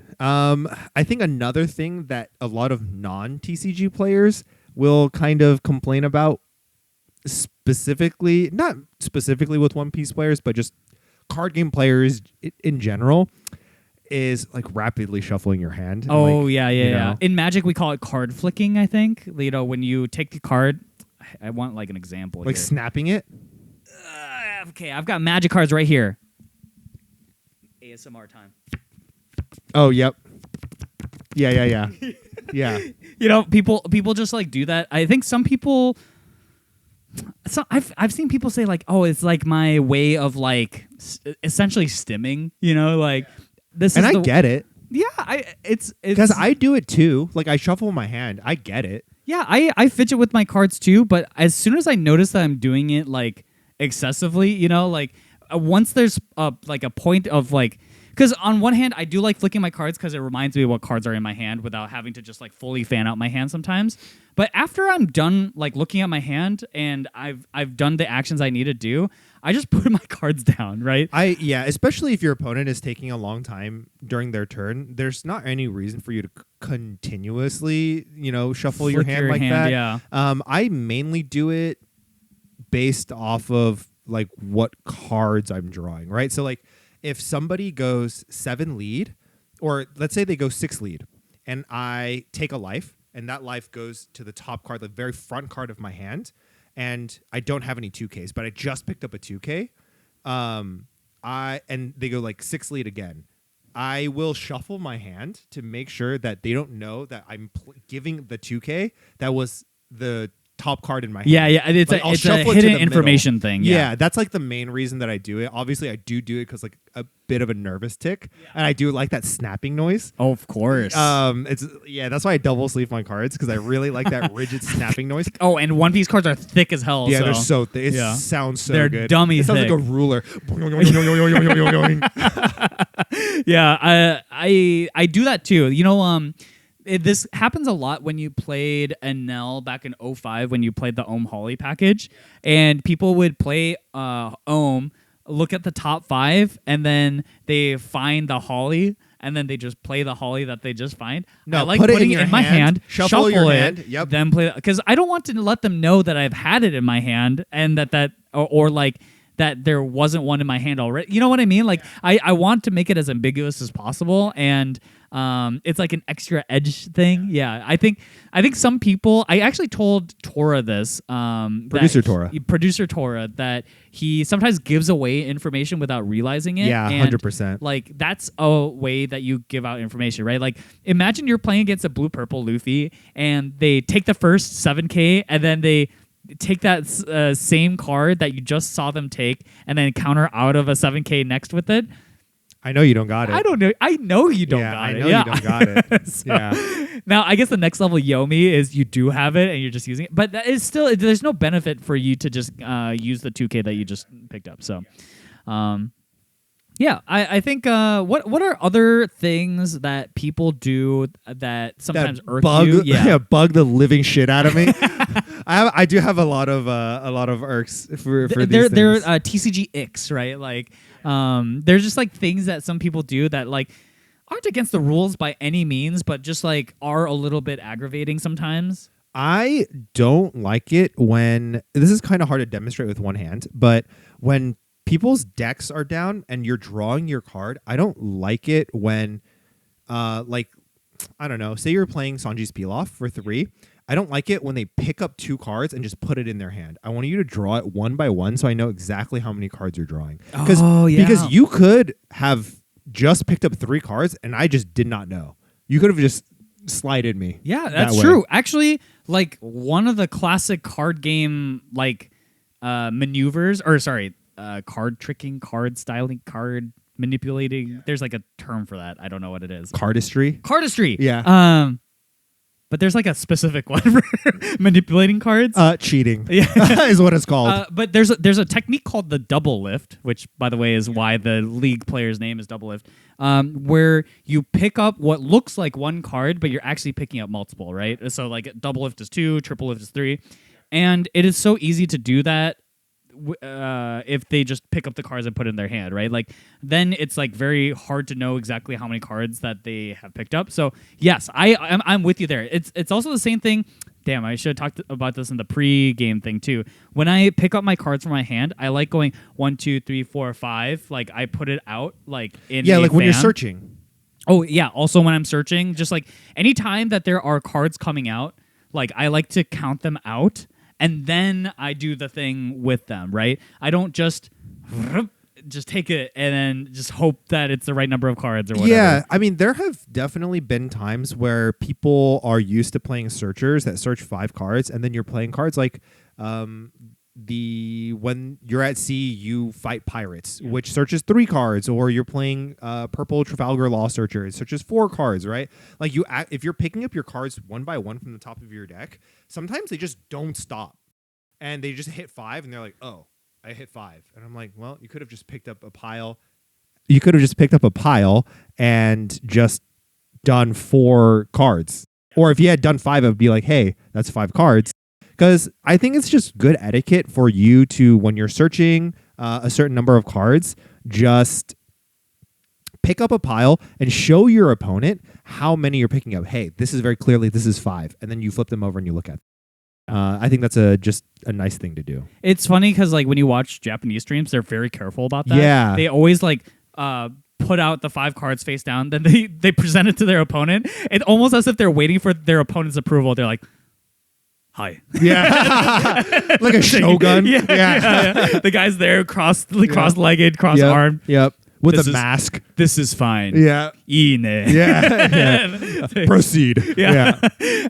I think another thing that a lot of non-TCG players will kind of complain about, not specifically with One Piece players, but just card game players in general, is like rapidly shuffling your hand. Oh, like, yeah. In Magic, we call it card flicking, I think. When you take the card, I want like an example. Like here. Snapping it? Okay, I've got Magic cards right here. ASMR time. Oh, yep. Yeah. Yeah. People just like do that. I think some people. So I've seen people say like, oh, it's like my way of like essentially stimming. Like this. And I get it. Yeah, it's Because I do it too. Like I shuffle my hand. I get it. Yeah, I fidget with my cards too, but as soon as I notice that I'm doing it like excessively, like once there's like a point of like, because on one hand I do like flicking my cards because it reminds me of what cards are in my hand without having to just like fully fan out my hand sometimes. But after I'm done like looking at my hand and I've done the actions I need to do, I just put my cards down, right? Especially if your opponent is taking a long time during their turn, there's not any reason for you to continuously, shuffle your hand like that. Yeah. I mainly do it based off of like what cards I'm drawing, right? So like if somebody goes 7 lead, or let's say they go 6 lead, and I take a life, and that life goes to the top card, the very front card of my hand, and I don't have any 2Ks, but I just picked up a 2K, and they go like 6 lead again. I will shuffle my hand to make sure that they don't know that I'm giving the 2K that was the top card in my hand. Yeah. It's like, a hidden information thing. Yeah, that's like the main reason that I do it. Obviously, I do it because like a bit of a nervous tick, and I do like that snapping noise. Oh, of course. That's why I double sleeve my cards, because I really like that rigid snapping noise. Oh, and One Piece cards are thick as hell. Yeah, so. they're so thick. It sounds so they're good. Dummy It sounds thick. like a ruler. Yeah, I do that too. This happens a lot when you played Enel back in 05 when you played the Ohm Holly package, and people would play Ohm, look at the top 5, and then they find the Holly, and then they just play the Holly that they just find. No, I like put it putting in it your in my hand, shuffle your it, hand, yep. then play it, because I don't want to let them know that I've had it in my hand and or like that there wasn't one in my hand already. You know what I mean? Like I want to make it as ambiguous as possible, and it's like an extra edge thing. Yeah, I think some people. I actually told Tora this. Producer Tora, that he sometimes gives away information without realizing it. Yeah, 100%. Like that's a way that you give out information, right? Like imagine you're playing against a blue-purple Luffy, and they take the first 7K, and then they take that same card that you just saw them take, and then counter out of a 7K next with it. I know you don't got it. I don't know. I know you don't got it. I know you don't got it. So, now, I guess the next level Yomi is you do have it and you're just using it. But that is still, there's no benefit for you to just use the 2K that you just picked up. So, I think what are other things that people do that sometimes irk you? Bug the living shit out of me. I do have a lot of irks for these things. They're TCG icks, right? Like they're just like things that some people do that like aren't against the rules by any means, but just like are a little bit aggravating sometimes. I don't like it when, this is kind of hard to demonstrate with one hand, but when people's decks are down and you're drawing your card, I don't like it when like, I don't know, say you're playing Sanji's Pilaf for 3. I don't like it when they pick up 2 cards and just put it in their hand. I want you to draw it one by one so I know exactly how many cards you're drawing. Because you could have just picked up 3 cards and I just did not know. You could have just slided me. Yeah, that's true. Actually, like one of the classic card game like maneuvers, or sorry, card tricking, card styling, card manipulating. Yeah. There's like a term for that. I don't know what it is. Cardistry. Yeah. But there's like a specific one for manipulating cards. Cheating. Yeah. Is what it's called. But there's a technique called the double lift, which, by the way, is why the league player's name is double lift, where you pick up what looks like one card, but you're actually picking up multiple, right? So like double lift is 2, triple lift is 3. And it is so easy to do that if they just pick up the cards and put it in their hand, right? Like then it's like very hard to know exactly how many cards that they have picked up. So yes, I'm with you there. It's also the same thing. Damn, I should have talked about this in the pre-game thing too. When I pick up my cards from my hand, I like going 1, 2, 3, 4, 5. Like I put it out like in like when you're searching. Oh yeah. Also when I'm searching, just like anytime that there are cards coming out, like I like to count them out. And then I do the thing with them, right? I don't just take it and then just hope that it's the right number of cards or whatever. Yeah, I mean, there have definitely been times where people are used to playing searchers that search 5 cards, and then you're playing cards like when you're at sea, you fight pirates, which searches 3 cards, or you're playing purple Trafalgar Law Searcher, it searches 4 cards, right? Like if you're picking up your cards one by one from the top of your deck, sometimes they just don't stop, and they just hit 5, and they're like, oh, I hit 5, and I'm like, well, you could have just picked up a pile. You could have just picked up a pile and just done 4 cards, or if you had done 5, it would be like, hey, that's 5 cards. Because I think it's just good etiquette for you to, when you're searching a certain number of cards, just pick up a pile and show your opponent how many you're picking up. Hey, this is very clearly, this is 5. And then you flip them over and you look at them. I think that's just a nice thing to do. It's funny because like when you watch Japanese streams, they're very careful about that. Yeah. They always like put out the 5 cards face down, then they present it to their opponent. It's almost as if they're waiting for their opponent's approval. They're like, hi. Yeah. Like a shogun. Yeah. The guy's there cross-legged, cross-armed. Yep. With This a is- mask. This is fine. Yeah. Ine. Yeah. Proceed. Yeah.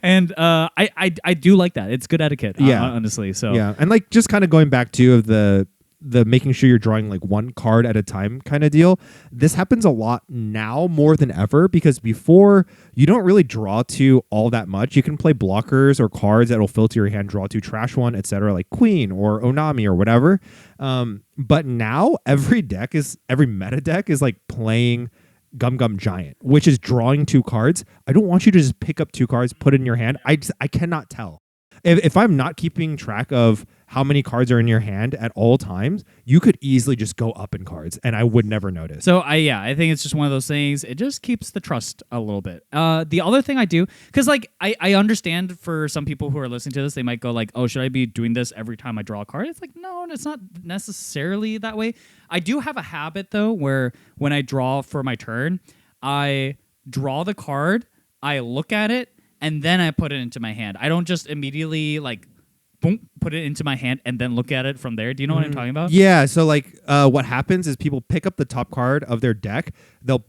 And I do like that. It's good etiquette, honestly. So Yeah. And like just kind of going back to of the making sure you're drawing like 1 card at a time kind of deal. This happens a lot now more than ever, because before you don't really draw to all that much. You can play blockers or cards that'll filter your hand, draw to, trash one, etc., like Queen or Onami or whatever. But now every meta deck is like playing Gum Gum Giant, which is drawing 2 cards. I don't want you to just pick up 2 cards, put it in your hand. I cannot tell. If I'm not keeping track of how many cards are in your hand at all times, you could easily just go up in cards, and I would never notice. So I think it's just one of those things. It just keeps the trust a little bit. The other thing I do, because like I understand for some people who are listening to this, they might go like, oh, should I be doing this every time I draw a card? It's like, no, it's not necessarily that way. I do have a habit though, where when I draw for my turn, I draw the card, I look at it, and then I put it into my hand. I don't just immediately like boom, put it into my hand and then look at it from there. Do you know what I'm talking about? Yeah, so like what happens is people pick up the top card of their deck, they'll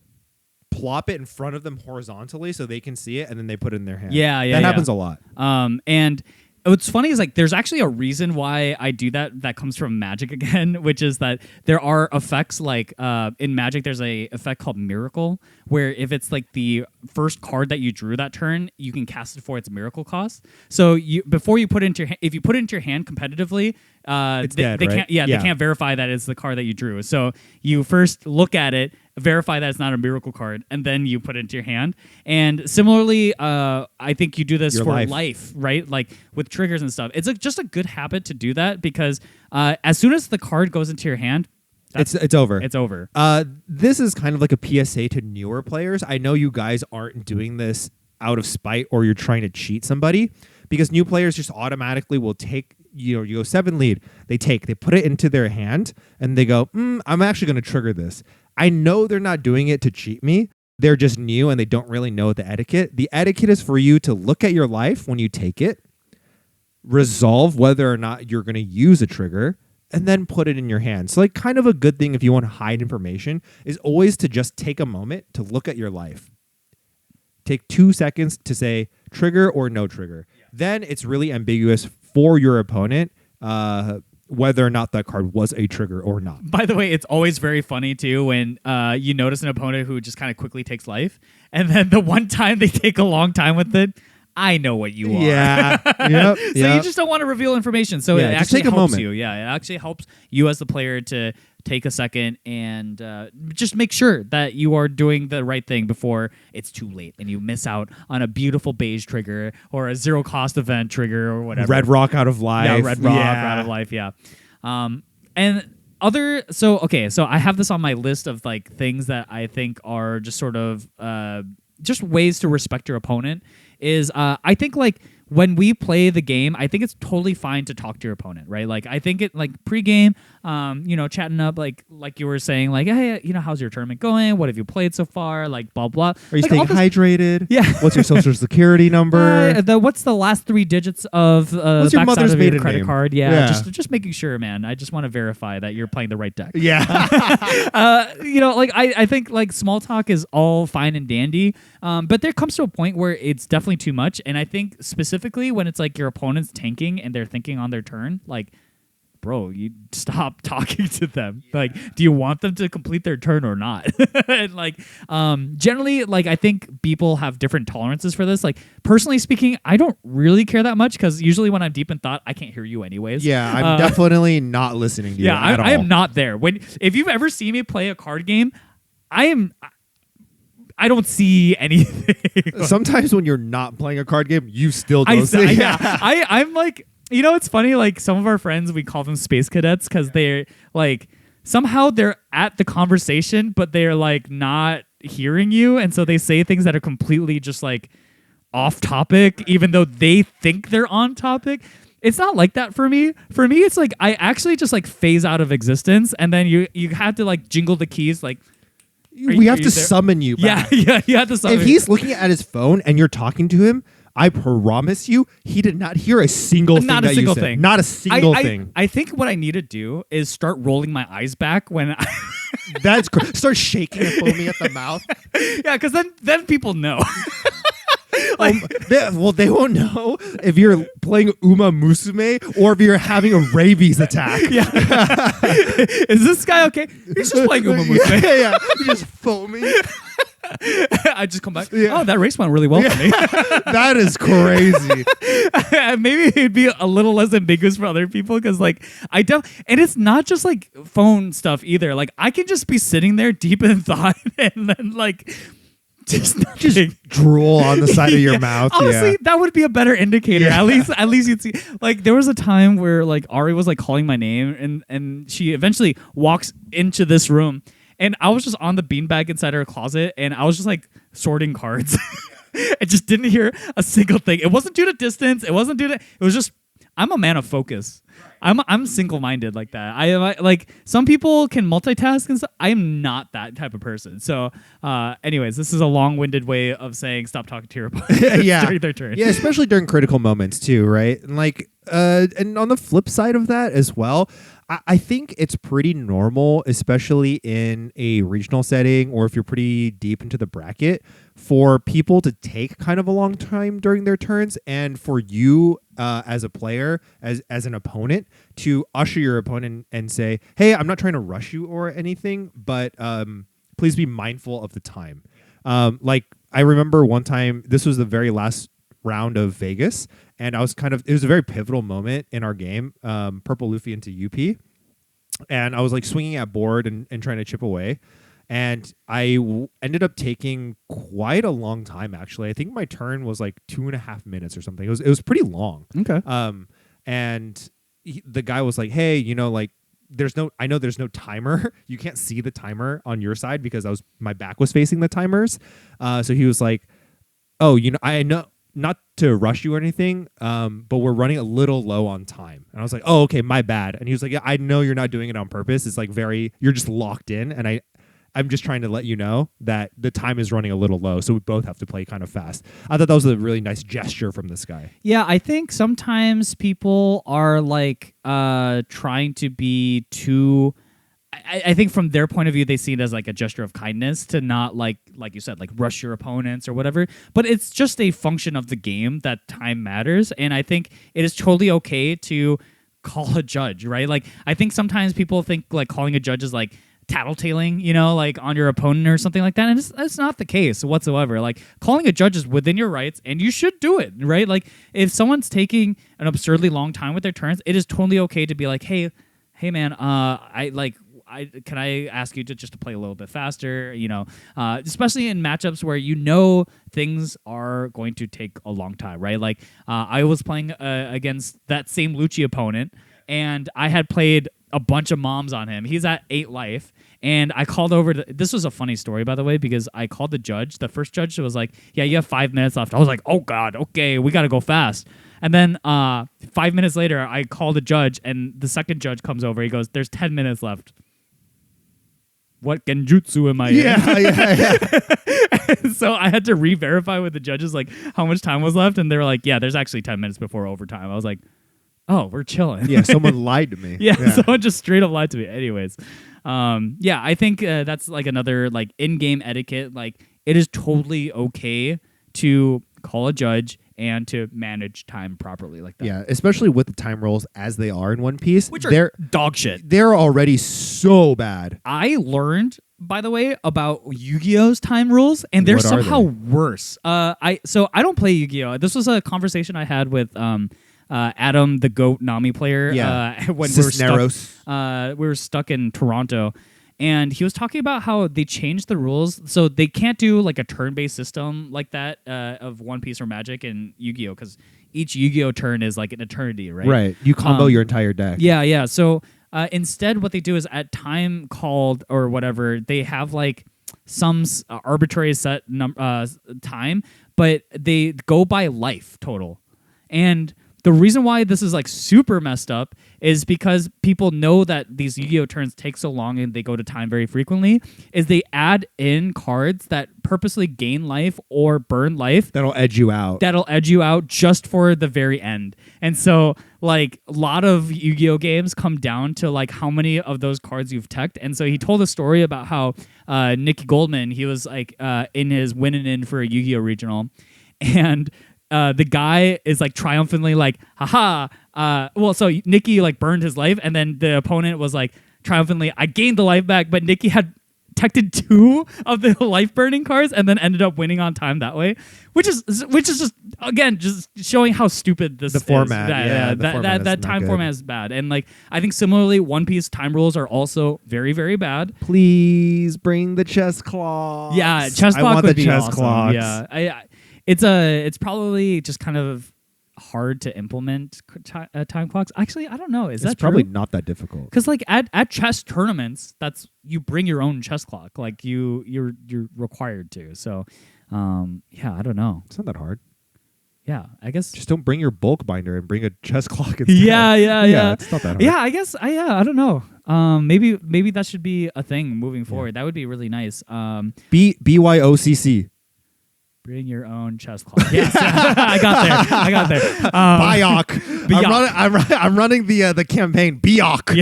plop it in front of them horizontally so they can see it, and then they put it in their hand. That happens a lot. And what's funny is like there's actually a reason why I do that. That comes from Magic again, which is that there are effects like in Magic there's a effect called Miracle, where if it's like the first card that you drew that turn, you can cast it for its miracle cost. So before you put it into your if you put it into your hand competitively, it's dead, they right? can't they can't verify that it's the card that you drew. So you first look at it, verify that it's not a miracle card, and then you put it into your hand. And similarly, I think you do this Your for life, right? Like with triggers and stuff. It's just a good habit to do that, because as soon as the card goes into your hand, it's over. It's over. This is kind of like a PSA to newer players. I know you guys aren't doing this out of spite or you're trying to cheat somebody, because new players just automatically will take, you go 7 lead, they put it into their hand, and they go, I'm actually going to trigger this. I know they're not doing it to cheat me. They're just new and they don't really know the etiquette. The etiquette is for you to look at your life when you take it, resolve whether or not you're going to use a trigger, and then put it in your hand. So like kind of a good thing if you want to hide information is always to just take a moment to look at your life. Take 2 seconds to say trigger or no trigger. Yeah. Then it's really ambiguous for your opponent whether or not that card was a trigger or not. By the way, it's always very funny too when you notice an opponent who just kind of quickly takes life, and then the one time they take a long time with it, I know what you are. Yeah. Yep. So you just don't want to reveal information. So it actually helps you. Yeah, it actually helps you as the player to take a second and just make sure that you are doing the right thing before it's too late and you miss out on a beautiful beige trigger or a zero cost event trigger or whatever. Red Rock out of life. Yeah, Red Rock out of life. Yeah. And so I have this on my list of like things that I think are just sort of just ways to respect your opponent. Is I think like when we play the game, I think it's totally fine to talk to your opponent, right? Like I think it like pregame, chatting up like you were saying, like, hey, how's your tournament going? What have you played so far? Like blah blah. Are you like, staying hydrated? Yeah. What's your social security number? What's the last 3 digits of what's your mother's of your maiden credit name? card? Yeah. Just making sure, man. I just want to verify that you're playing the right deck. Yeah. I think like small talk is all fine and dandy, but there comes to a point where it's definitely too much. And I think specifically when it's like your opponent's tanking and they're thinking on their turn, like bro, you stop talking to them. Like, do you want them to complete their turn or not? And like, generally, like, I think people have different tolerances for this. Like, personally speaking, I don't really care that much because usually when I'm deep in thought, I can't hear you anyways. Yeah, I'm definitely not listening to you at all. I am not there. If you've ever seen me play a card game, I don't see anything. Sometimes when you're not playing a card game, you still don't see. Yeah, I'm like, you know, it's funny. Like some of our friends, we call them space cadets because they're like somehow they're at the conversation, but they're like not hearing you, and so they say things that are completely just like off topic, even though they think they're on topic. It's not like that for me. For me, it's like I actually just like phase out of existence, and then you have to like jingle the keys like. We have to summon you back. Yeah, you have to summon. If he's looking at his phone and you're talking to him, I promise you, he did not hear a single thing that you said. Not a single thing. I think what I need to do is start rolling my eyes back when I... That's start shaking and foaming at the mouth. Yeah, because then people know. Like, they won't know if you're playing Uma Musume or if you're having a rabies attack. Yeah. Is this guy okay? He's just playing Uma Musume. Yeah. He's just foaming. I just come back. Yeah. Oh, that race went really well for me. That is crazy. Maybe it'd be a little less ambiguous for other people because, like, and it's not just like phone stuff either. Like, I can just be sitting there deep in thought and then like. Just drool on the side of your mouth. Honestly, that would be a better indicator. Yeah. At least you'd see. Like there was a time where like Ari was like calling my name, and she eventually walks into this room, and I was just on the beanbag inside her closet, and I was just like sorting cards. I just didn't hear a single thing. It wasn't due to distance. It wasn't due to. It was just I'm a man of focus. I'm single-minded like that. I like some people can multitask and stuff. I am not that type of person. So, anyways, this is a long-winded way of saying stop talking to your opponent during their turn. Yeah, especially during critical moments too, right? And like, and on the flip side of that as well, I think it's pretty normal, especially in a regional setting or if you're pretty deep into the bracket, for people to take kind of a long time during their turns, and for you as a player, as an opponent, to usher your opponent and say, hey, I'm not trying to rush you or anything, but please be mindful of the time. Like I remember one time, this was the very last round of Vegas, and it was a very pivotal moment in our game, Purple Luffy into UP, and I was like swinging at board and trying to chip away, and I ended up taking quite a long time, actually. I think my turn was like 2.5 minutes or something. It was pretty long. Okay. And the guy was like, hey, you know, like I know there's no timer. You can't see the timer on your side because my back was facing the timers. So he was like, oh, you know, I know not to rush you or anything, but we're running a little low on time. And I was like, oh, okay, my bad. And he was like, yeah, I know you're not doing it on purpose. It's like you're just locked in. And I'm just trying to let you know that the time is running a little low, so we both have to play kind of fast. I thought that was a really nice gesture from this guy. Yeah, I think sometimes people are like trying to be too. I think from their point of view, they see it as like a gesture of kindness to not like you said, like rush your opponents or whatever. But it's just a function of the game that time matters, and I think it is totally okay to call a judge, right? Like I think sometimes people think like calling a judge is like tattletaling, you know, like on your opponent or something like that. And it's not the case whatsoever. Like calling a judge is within your rights and you should do it, right? Like if someone's taking an absurdly long time with their turns, it is totally okay to be like, hey man, can I ask you to just to play a little bit faster, you know, especially in matchups where you know things are going to take a long time, right? Like I was playing against that same Lucci opponent, and I had played a bunch of moms on him. He's at 8 life, and I called over this was a funny story, by the way, because I called the judge. The first judge was like, yeah, you have 5 minutes left. I was like, oh God, okay, we got to go fast. And then 5 minutes later, I called the judge, and the second judge comes over. He goes, there's 10 minutes left. What genjutsu am I in? Yeah. So I had to re-verify with the judges, like, how much time was left. And they were like, yeah, there's actually 10 minutes before overtime. I was like, oh, we're chilling. Yeah, someone lied to me. Yeah, someone just straight up lied to me. Anyways, yeah, I think that's like another like in-game etiquette. Like, it is totally okay to call a judge and to manage time properly like that. Yeah, especially with the time rolls as they are in One Piece, Which are dog shit. They're already so bad. I learned, by the way, about Yu-Gi-Oh's time rules, and they're What are somehow they? worse. I don't play Yu-Gi-Oh. This was a conversation I had with Adam, the GOAT Nami player. When Cisneros. we were stuck in Toronto, and he was talking about how they changed the rules, so they can't do like a turn-based system like that of One Piece or Magic and Yu-Gi-Oh, because each Yu-Gi-Oh turn is like an eternity, right? Right. You combo your entire deck. Yeah. So instead, what they do is at time called or whatever, they have like some arbitrary set time, but they go by life total. And the reason why this is like super messed up is because people know that these Yu-Gi-Oh turns take so long and they go to time very frequently, is they add in cards that purposely gain life or burn life. That'll edge you out. Just for the very end. And so like a lot of Yu-Gi-Oh games come down to like how many of those cards you've teched. And so he told a story about how Nicky Goldman, he was like in his winning in for a Yu-Gi-Oh regional, and the guy is like triumphantly like, haha. So Nikki like burned his life, and then the opponent was like triumphantly, I gained the life back, but Nikki had teched 2 of the life burning cards and then ended up winning on time that way, which is just again just showing how stupid this the format. That time format is bad. And like I think similarly, One Piece time rules are also very, very bad. Please bring the chess clocks. Yeah, chess clock I want would the be chess awesome. clocks. Yeah, it's probably just kind of hard to implement time clocks. Actually, I don't know. Is that probably true? not that difficult? Because like at chess tournaments, that's you bring your own chess clock. Like you're required to. So, yeah, I don't know. It's not that hard. Yeah, I guess. Just don't bring your bulk binder and bring a chess clock instead. Yeah. It's not that hard. Yeah, I guess. I don't know. Maybe that should be a thing moving forward. That would be really nice. BYOCC. Bring your own chess clock. Yes, I got there. Biok. I'm running the campaign. Biok.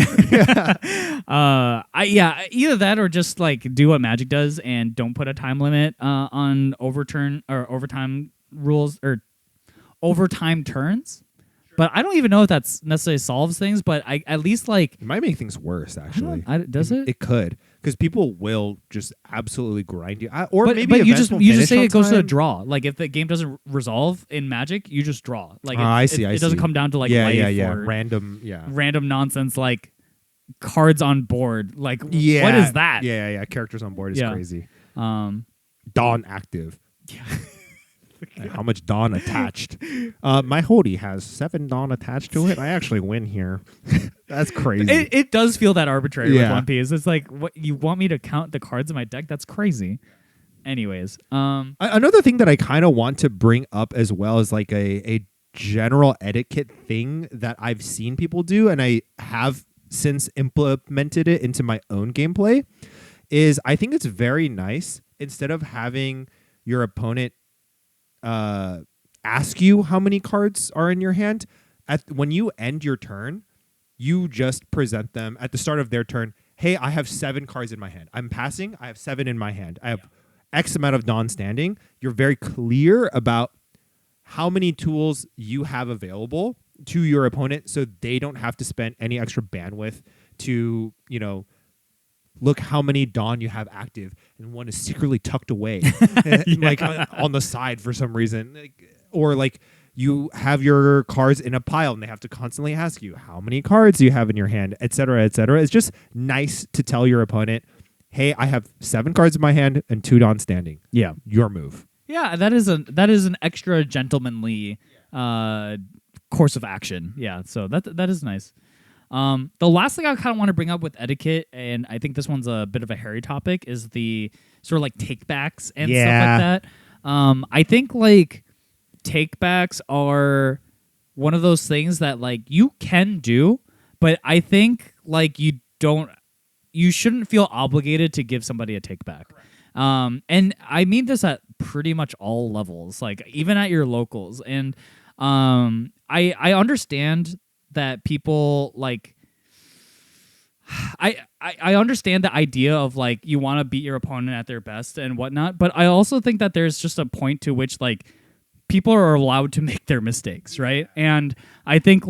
Either that or just like do what Magic does and don't put a time limit on overtime rules or overtime turns. But I don't even know if that's necessarily solves things. But I at least like it might make things worse. Actually, does it? It could, because people will just absolutely grind you. But you just say it goes to a draw. Like if the game doesn't resolve in Magic, you just draw. Like it doesn't come down to like life or random nonsense like cards on board. Like what is that? Yeah. Characters on board is crazy. Dawn active. Yeah. How much Dawn attached? My hoodie has 7 Dawn attached to it. I actually win here. That's crazy. It does feel that arbitrary with One Piece. It's like, what you want me to count the cards in my deck? That's crazy. Anyways, another thing that I kind of want to bring up as well is like a general etiquette thing that I've seen people do, and I have since implemented it into my own gameplay. Is I think it's very nice, instead of having your opponent ask you how many cards are in your hand, when you end your turn, you just present them at the start of their turn. Hey, I have 7 cards in my hand. I'm passing. I have 7 in my hand. I have X amount of Dawn standing. You're very clear about how many tools you have available to your opponent, so they don't have to spend any extra bandwidth to, look how many Dawn you have active, and one is secretly tucked away, like on the side for some reason, or like you have your cards in a pile, and they have to constantly ask you how many cards do you have in your hand, etc., etc. It's just nice to tell your opponent, "Hey, I have 7 cards in my hand and 2 Dawn standing. Yeah, your move." Yeah, that is an extra gentlemanly course of action. Yeah, so that is nice. The last thing I kind of want to bring up with etiquette, and I think this one's a bit of a hairy topic, is the sort of like takebacks and stuff like that. I think like takebacks are one of those things that like you can do, but I think like you shouldn't feel obligated to give somebody a takeback. And I mean this at pretty much all levels, like even at your locals. And I understand that people like I understand the idea of like you want to beat your opponent at their best and whatnot, but I also think that there's just a point to which like people are allowed to make their mistakes, right? And I think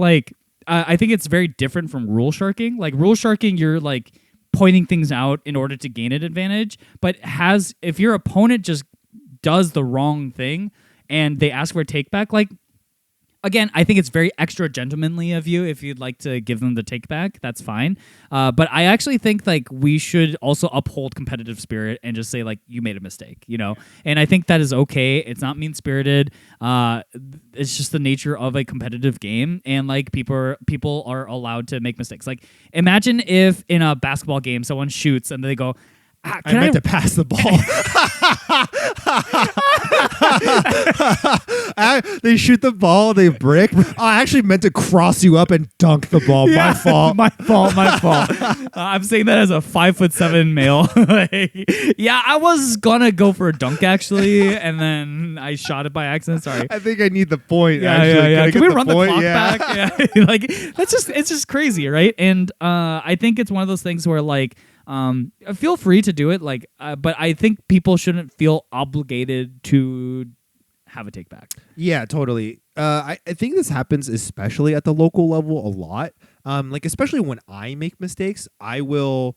I think it's very different from rule sharking. Like rule sharking, you're like pointing things out in order to gain an advantage, but if your opponent just does the wrong thing and they ask for a take back, like, again, I think it's very extra gentlemanly of you if you'd like to give them the take back. That's fine. But I actually think like we should also uphold competitive spirit and just say like you made a mistake, you know. And I think that is okay. It's not mean spirited. It's just the nature of a competitive game, and like people are allowed to make mistakes. Like imagine if in a basketball game someone shoots and they go, I meant to pass the ball. They shoot the ball, they brick. I actually meant to cross you up and dunk the ball. Yeah, My fault. my fault. I'm saying that as a 5'7" male. Yeah, I was gonna go for a dunk actually, and then I shot it by accident. Sorry. I think I need the point. Yeah. Can we run the point? clock back? Yeah. Like it's just crazy, right? And I think it's one of those things where like. Feel free to do it, like, but I think people shouldn't feel obligated to have a take back. Yeah, totally. I think this happens especially at the local level a lot. Like especially when I make mistakes, I will,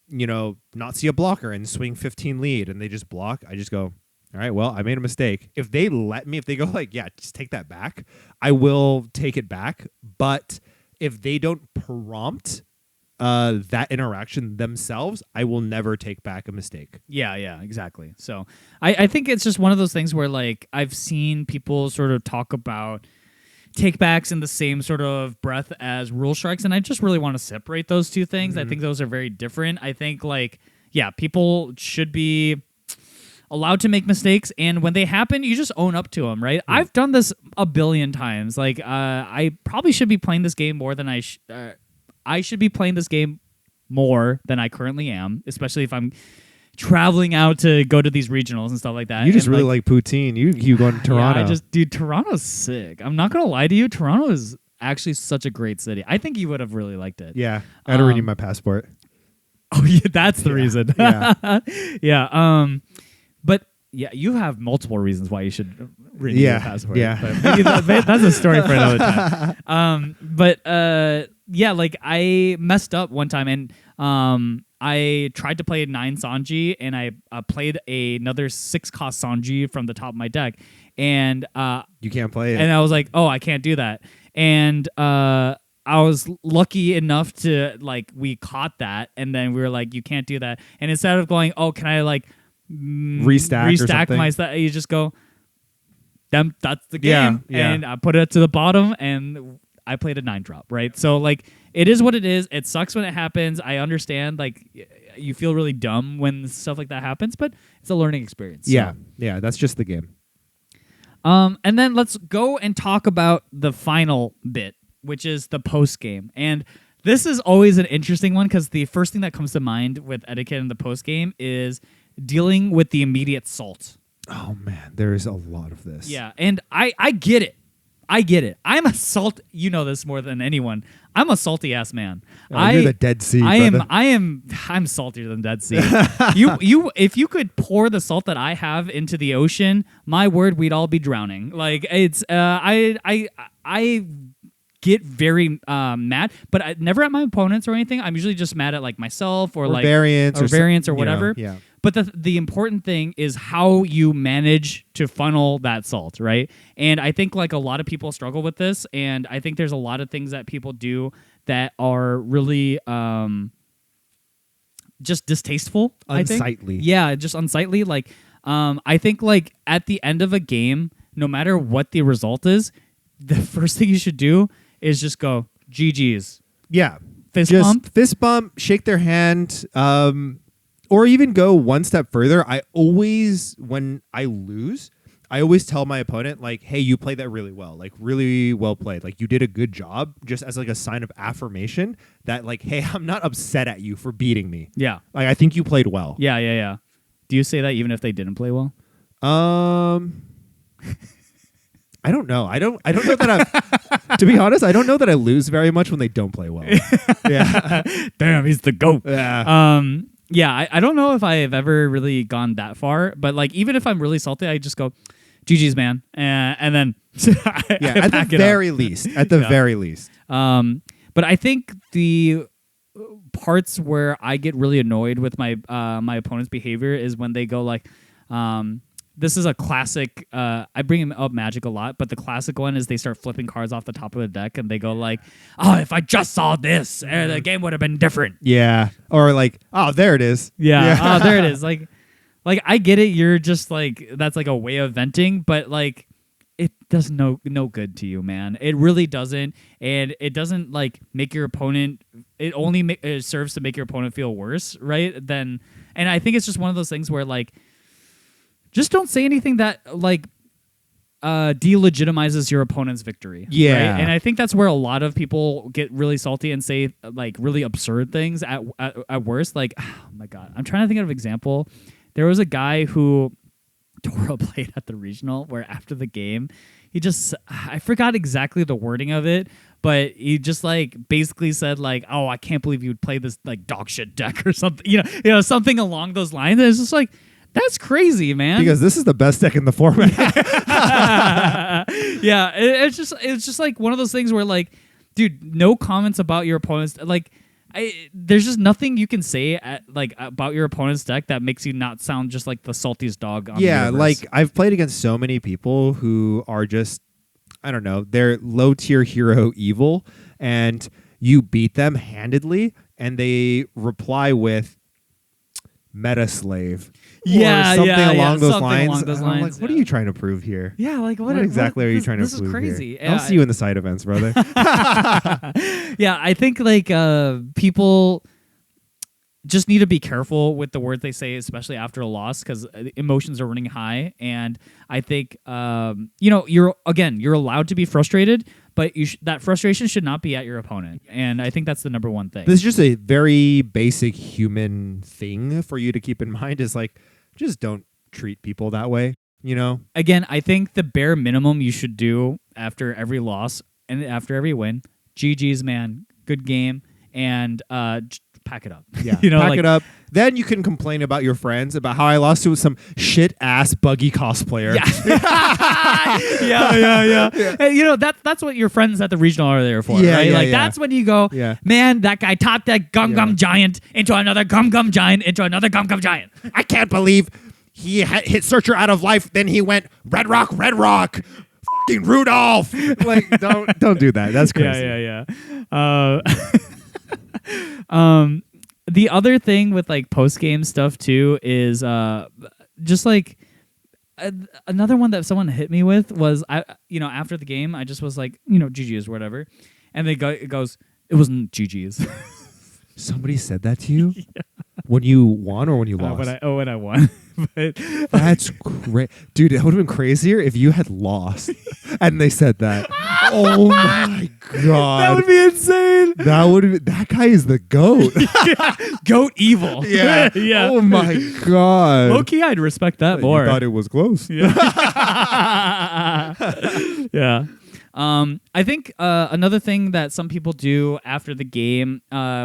not see a blocker and swing 15 lead, and they just block. I just go, all right, well, I made a mistake. If they go like, yeah, just take that back, I will take it back. But if they don't prompt that interaction themselves, I will never take back a mistake. Yeah, exactly. So I think it's just one of those things where like I've seen people sort of talk about takebacks in the same sort of breath as rule strikes, and I just really want to separate those two things. I think those are very different. I think like, yeah, people should be allowed to make mistakes, and when they happen, you just own up to them, right? I've done this a billion times. Like I probably should be playing this game more than I should be playing this game more than I currently am, especially if I'm traveling out to go to these regionals and stuff like that. You just really like poutine. You going to Toronto. Yeah, dude, Toronto's sick. I'm not going to lie to you. Toronto is actually such a great city. I think you would have really liked it. Yeah. I had to renew my passport. Oh, yeah, that's the reason. Yeah. Yeah. But yeah, you have multiple reasons why you should renew your passport. Yeah. But that's a story for another time. Yeah, like I messed up one time, and I tried to play a 9 Sanji, and I played another 6 cost Sanji from the top of my deck, and you can't play it. And I was like, oh, I can't do that. And I was lucky enough to like we caught that, and then we were like, you can't do that. And instead of going, oh, can I like restack my stuff, you just go, that's the game. Yeah. And I put it to the bottom, and I played a 9-drop, right? So like it is what it is. It sucks when it happens. I understand like you feel really dumb when stuff like that happens, but it's a learning experience. Yeah. Yeah, that's just the game. And then let's go and talk about the final bit, which is the post game. And this is always an interesting one because the first thing that comes to mind with etiquette in the post game is dealing with the immediate salt. Oh man, there is a lot of this. Yeah, and I get it. I'm a you know this more than anyone. I'm a salty ass man. You're the Dead Sea. I'm saltier than Dead Sea. If you could pour the salt that I have into the ocean, my word, we'd all be drowning. Like it's I get very mad, but never at my opponents or anything. I'm usually just mad at like myself or like variance or whatever. Yeah. But the important thing is how you manage to funnel that salt, right? And I think like a lot of people struggle with this, and I think there's a lot of things that people do that are really just distasteful. Unsightly. Yeah, just unsightly. Like I think like at the end of a game, no matter what the result is, the first thing you should do is just go GG's. Yeah. Fist bump, shake their hand. Or even go one step further. When I lose, I always tell my opponent, like, hey, you played that really well. Like, really well played. Like, you did a good job, just as like a sign of affirmation that, like, hey, I'm not upset at you for beating me. Yeah. Like, I think you played well. Yeah. Do you say that even if they didn't play well? I don't know. I don't know that to be honest, I don't know that I lose very much when they don't play well. Yeah. Damn, he's the GOAT. Yeah. Yeah, I don't know if I have ever really gone that far, but like even if I'm really salty, I just go, GG's, man. And then Yeah, at the very least. At the very least. But I think the parts where I get really annoyed with my my opponent's behavior is when they go like, this is a classic. I bring up Magic a lot, but the classic one is they start flipping cards off the top of the deck and they go like, "Oh, if I just saw this, the game would have been different." Yeah, or like, "Oh, there it is." Yeah, oh, there it is. Like I get it. You're just like that's like a way of venting, but like it does no good to you, man. It really doesn't, and it doesn't like make your opponent. It only it serves to make your opponent feel worse, right? And I think it's just one of those things where like. Just don't say anything that like delegitimizes your opponent's victory. Yeah, right? And I think that's where a lot of people get really salty and say like really absurd things at worst. Like, oh my god, I'm trying to think of an example. There was a guy who Toro played at the regional where after the game, he just I forgot exactly the wording of it, but he just like basically said like, "Oh, I can't believe you would play this like dog shit deck or something." You know, something along those lines. And it's just like. That's crazy, man. Because this is the best deck in the format. Yeah, it's just like one of those things where like, dude, no comments about your opponent's like. There's just nothing you can say about your opponent's deck that makes you not sound just like the saltiest dog. On the universe. Like I've played against so many people who are just, I don't know, they're low tier hero evil, and you beat them handedly, and they reply with meta slave. Yeah, or something along those something lines. Along those I'm lines, like, what are you trying to prove here? Yeah, like what exactly are you trying to prove? This is crazy. Here? Yeah, I'll see you in the side events, brother. Yeah, I think like people just need to be careful with the words they say, especially after a loss, because emotions are running high. And I think you're allowed to be frustrated, but that frustration should not be at your opponent. And I think that's the number one thing. This is just a very basic human thing for you to keep in mind is like, just don't treat people that way, you know? Again, I think the bare minimum you should do after every loss and after every win, GG's, man, good game, and pack it up. Yeah, pack it up. Then you can complain about your friends about how I lost to some shit ass buggy cosplayer. Yeah. Hey, that's what your friends at the regional are there for, right? Like that's when you go, man, that guy topped that gum giant into another gum giant into another gum giant. I can't believe he hit Searcher out of life. Then he went Red Rock. Fucking Rudolph. Like don't do that. That's crazy. Yeah. The other thing with like post game stuff too is just like another one that someone hit me with was after the game I just was like GG's or whatever, and it goes it wasn't GG's. Somebody said that to you? Yeah. When you won or when you lost? When I won. But that's great. Dude, it would have been crazier if you had lost and they said that. Oh my God. That would be insane. That guy is the GOAT. Yeah. GOAT evil. Yeah. Yeah. Oh my God. Low key, I'd respect that more. You thought it was close. Yeah. Yeah. I think another thing that some people do after the game,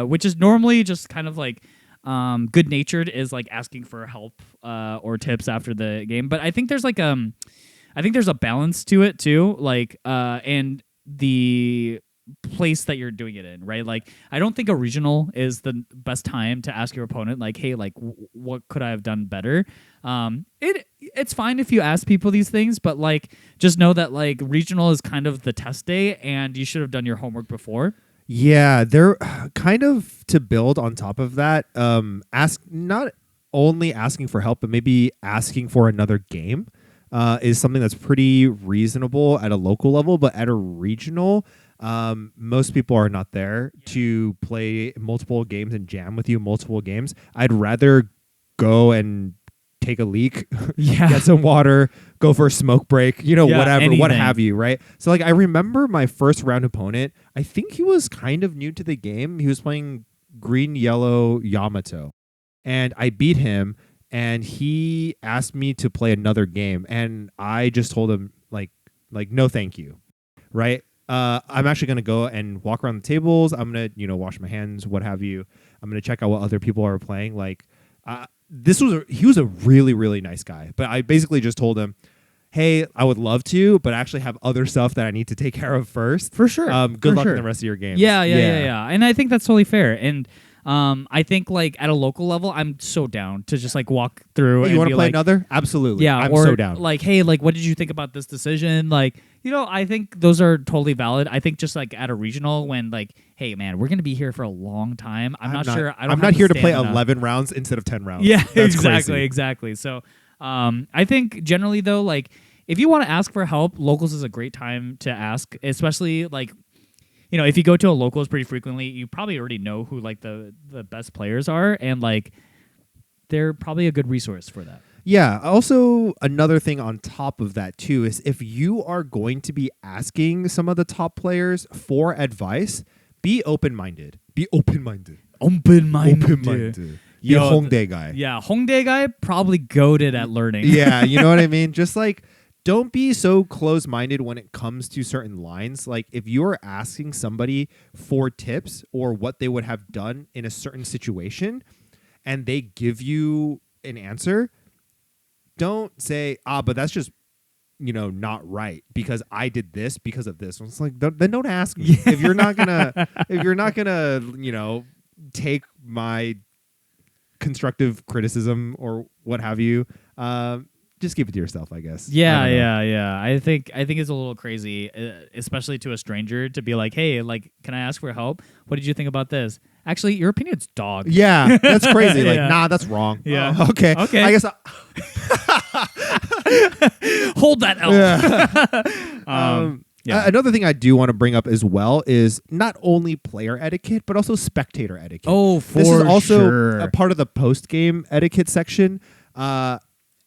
which is normally just kind of like good-natured, is like asking for help or tips after the game. But I think there's like I think there's a balance to it too, like and the place that you're doing it in, right? Like I don't think a regional is the best time to ask your opponent like, hey, like what could I have done better? It's fine if you ask people these things, but like just know that like regional is kind of the test day and you should have done your homework before. Yeah, they're kind of to build on top of that, ask not only asking for help, but maybe asking for another game is something that's pretty reasonable at a local level, but at a regional, most people are not there to play multiple games and jam with you multiple games. I'd rather go and take a leak, get some water, go for a smoke break, whatever, anything. What have you, right? So like I remember my first round opponent, I think he was kind of new to the game. He was playing green, yellow Yamato. And I beat him and he asked me to play another game. And I just told him like no thank you. Right? I'm actually going to go and walk around the tables. I'm going to, wash my hands, what have you. I'm going to check out what other people are playing. Like, he was a really, really nice guy. But I basically just told him, hey, I would love to, but I actually have other stuff that I need to take care of first. For sure. Good luck in the rest of your games. Yeah. And I think that's totally fair. And I think like at a local level, I'm so down to just like walk through. Hey, and you want be to play like, another? Absolutely. Yeah, I'm or so down. like, hey, like, what did you think about this decision? Like, I think those are totally valid. I think just like at a regional, when like, hey, man, we're gonna be here for a long time. I'm not sure. I'm not here to play 11 rounds instead of 10 rounds. Yeah, That's crazy. exactly. So, I think generally though, like, if you want to ask for help, locals is a great time to ask, especially like. If you go to a locals pretty frequently, you probably already know who like the best players are, and like they're probably a good resource for that. Yeah. Also, another thing on top of that too is if you are going to be asking some of the top players for advice, be open-minded. Be open-minded. Open-minded. Be a Hongdae guy. Yeah, Hongdae guy probably goated at learning. Yeah, you know what I mean? Just like don't be so close-minded when it comes to certain lines. Like if you're asking somebody for tips or what they would have done in a certain situation and they give you an answer, don't say, but that's just, not right because I did this because of this. It's like, then don't ask me. If you're not gonna, take my constructive criticism or what have you, just keep it to yourself, I guess. Yeah. I think it's a little crazy, especially to a stranger, to be like, hey, like, can I ask for help? What did you think about this? Actually, your opinion's dog. Yeah, that's crazy. Like, Yeah. nah, that's wrong. Yeah. Okay. I guess. Hold that L. Yeah. Another thing I do want to bring up as well is not only player etiquette, but also spectator etiquette. Oh, for This is also sure. a part of the post-game etiquette section.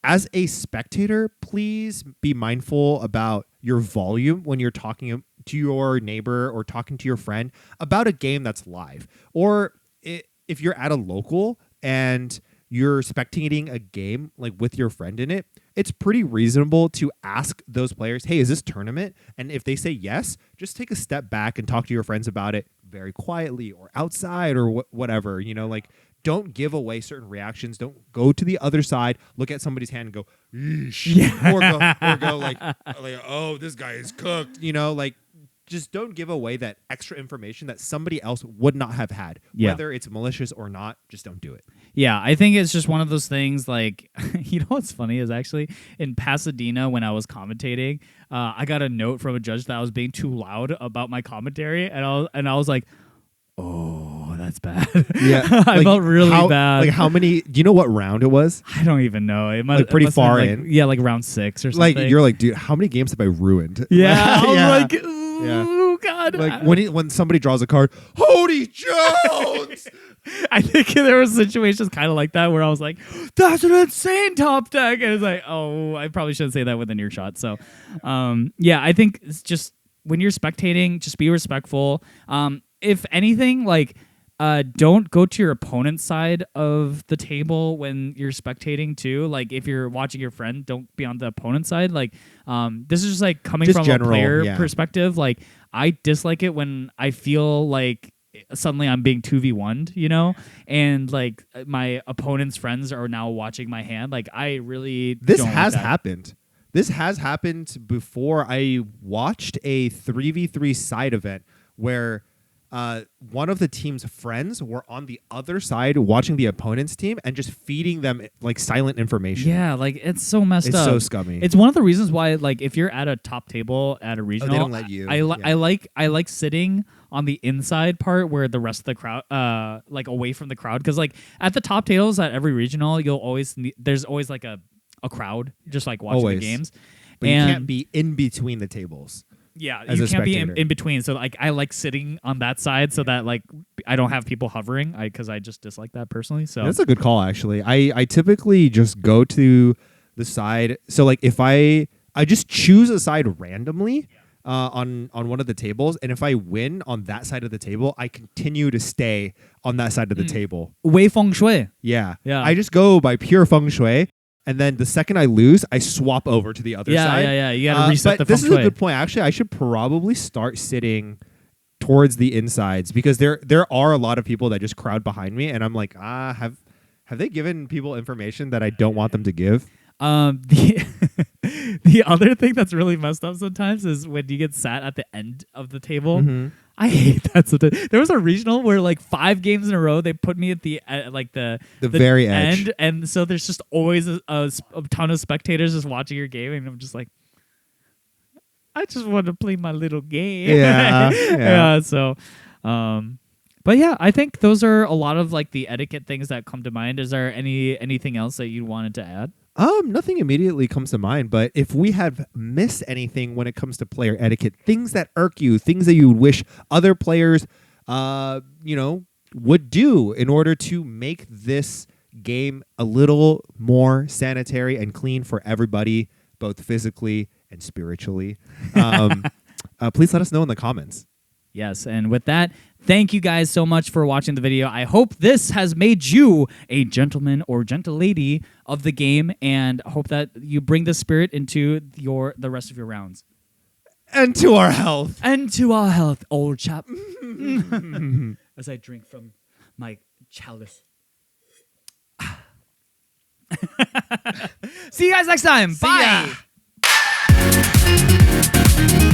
As a spectator, please be mindful about your volume when you're talking to your neighbor or talking to your friend about a game that's live. Or if you're at a local and you're spectating a game like with your friend in it, it's pretty reasonable to ask those players, hey, is this tournament? And if they say yes, just take a step back and talk to your friends about it very quietly or outside or whatever, like don't give away certain reactions. Don't go to the other side, look at somebody's hand and go, yeesh. Yeah. Or go like, oh, this guy is cooked. Like just don't give away that extra information that somebody else would not have had. Yeah. Whether it's malicious or not, just don't do it. Yeah, I think it's just one of those things like, what's funny is actually in Pasadena when I was commentating, I got a note from a judge that I was being too loud about my commentary, and I was like, oh, that's bad. Yeah. I felt really bad. Like how many, do you know what round it was? I don't even know. It must pretty it must far have been in. Yeah, like round 6 or something. Like you're like, dude, how many games have I ruined? Yeah. I was Yeah. like, ooh, God. Like when somebody draws a card, Hody Jones. I think there were situations kind of like that where I was like, that's an insane top deck. And it's like, oh, I probably shouldn't say that within earshot. So, yeah, I think it's just when you're spectating, just be respectful. If anything, like, don't go to your opponent's side of the table when you're spectating too. Like if you're watching your friend, don't be on the opponent's side. Like this is just like coming from general, a player yeah. perspective. Like I dislike it when I feel like suddenly I'm being 2v1'd, and like my opponent's friends are now watching my hand. Like I really This don't has like that. happened. This has happened before. I watched a 3v3 side event where one of the team's friends were on the other side watching the opponent's team and just feeding them like silent information. Yeah, like it's so messed up. It's so scummy. It's one of the reasons why, like, if you're at a top table at a regional, they don't let you. I like sitting on the inside part where the rest of the crowd, like away from the crowd, because like at the top tables at every regional, there's always like a crowd just like watching the games, but you can't be in between the tables. Yeah, as you a can't be spectator. in between. So like I like sitting on that side so that like I don't have people hovering, because I just dislike that personally. So That's a good call, actually. I typically just go to the side. So like if I just choose a side randomly on one of the tables, and if I win on that side of the table, I continue to stay on that side of the table. Wei feng shui. Yeah. Yeah. I just go by pure feng shui. And then the second I lose, I swap over to the other side. Yeah. You got to reset the but this feng is shui. a good point. Actually, I should probably start sitting towards the insides because there are a lot of people that just crowd behind me, and I'm like, have they given people information that I don't want them to give? The other thing that's really messed up sometimes is when you get sat at the end of the table. Mm-hmm. I hate that. There was a regional where like 5 games in a row they put me at the the very edge. end, and so there's just always a ton of spectators just watching your game, and I'm just like, I just want to play my little game. Yeah. So, but yeah, I think those are a lot of like the etiquette things that come to mind. Is there anything else that you wanted to add? Nothing immediately comes to mind, but if we have missed anything when it comes to player etiquette, things that irk you, things that you would wish other players, would do in order to make this game a little more sanitary and clean for everybody, both physically and spiritually, please let us know in the comments. Yes, and with that, thank you guys so much for watching the video. I hope this has made you a gentleman or gentle lady of the game, and hope that you bring the spirit into the rest of your rounds. And to our health. And to our health, old chap. As I drink from my chalice. See you guys next time. Bye. Ya.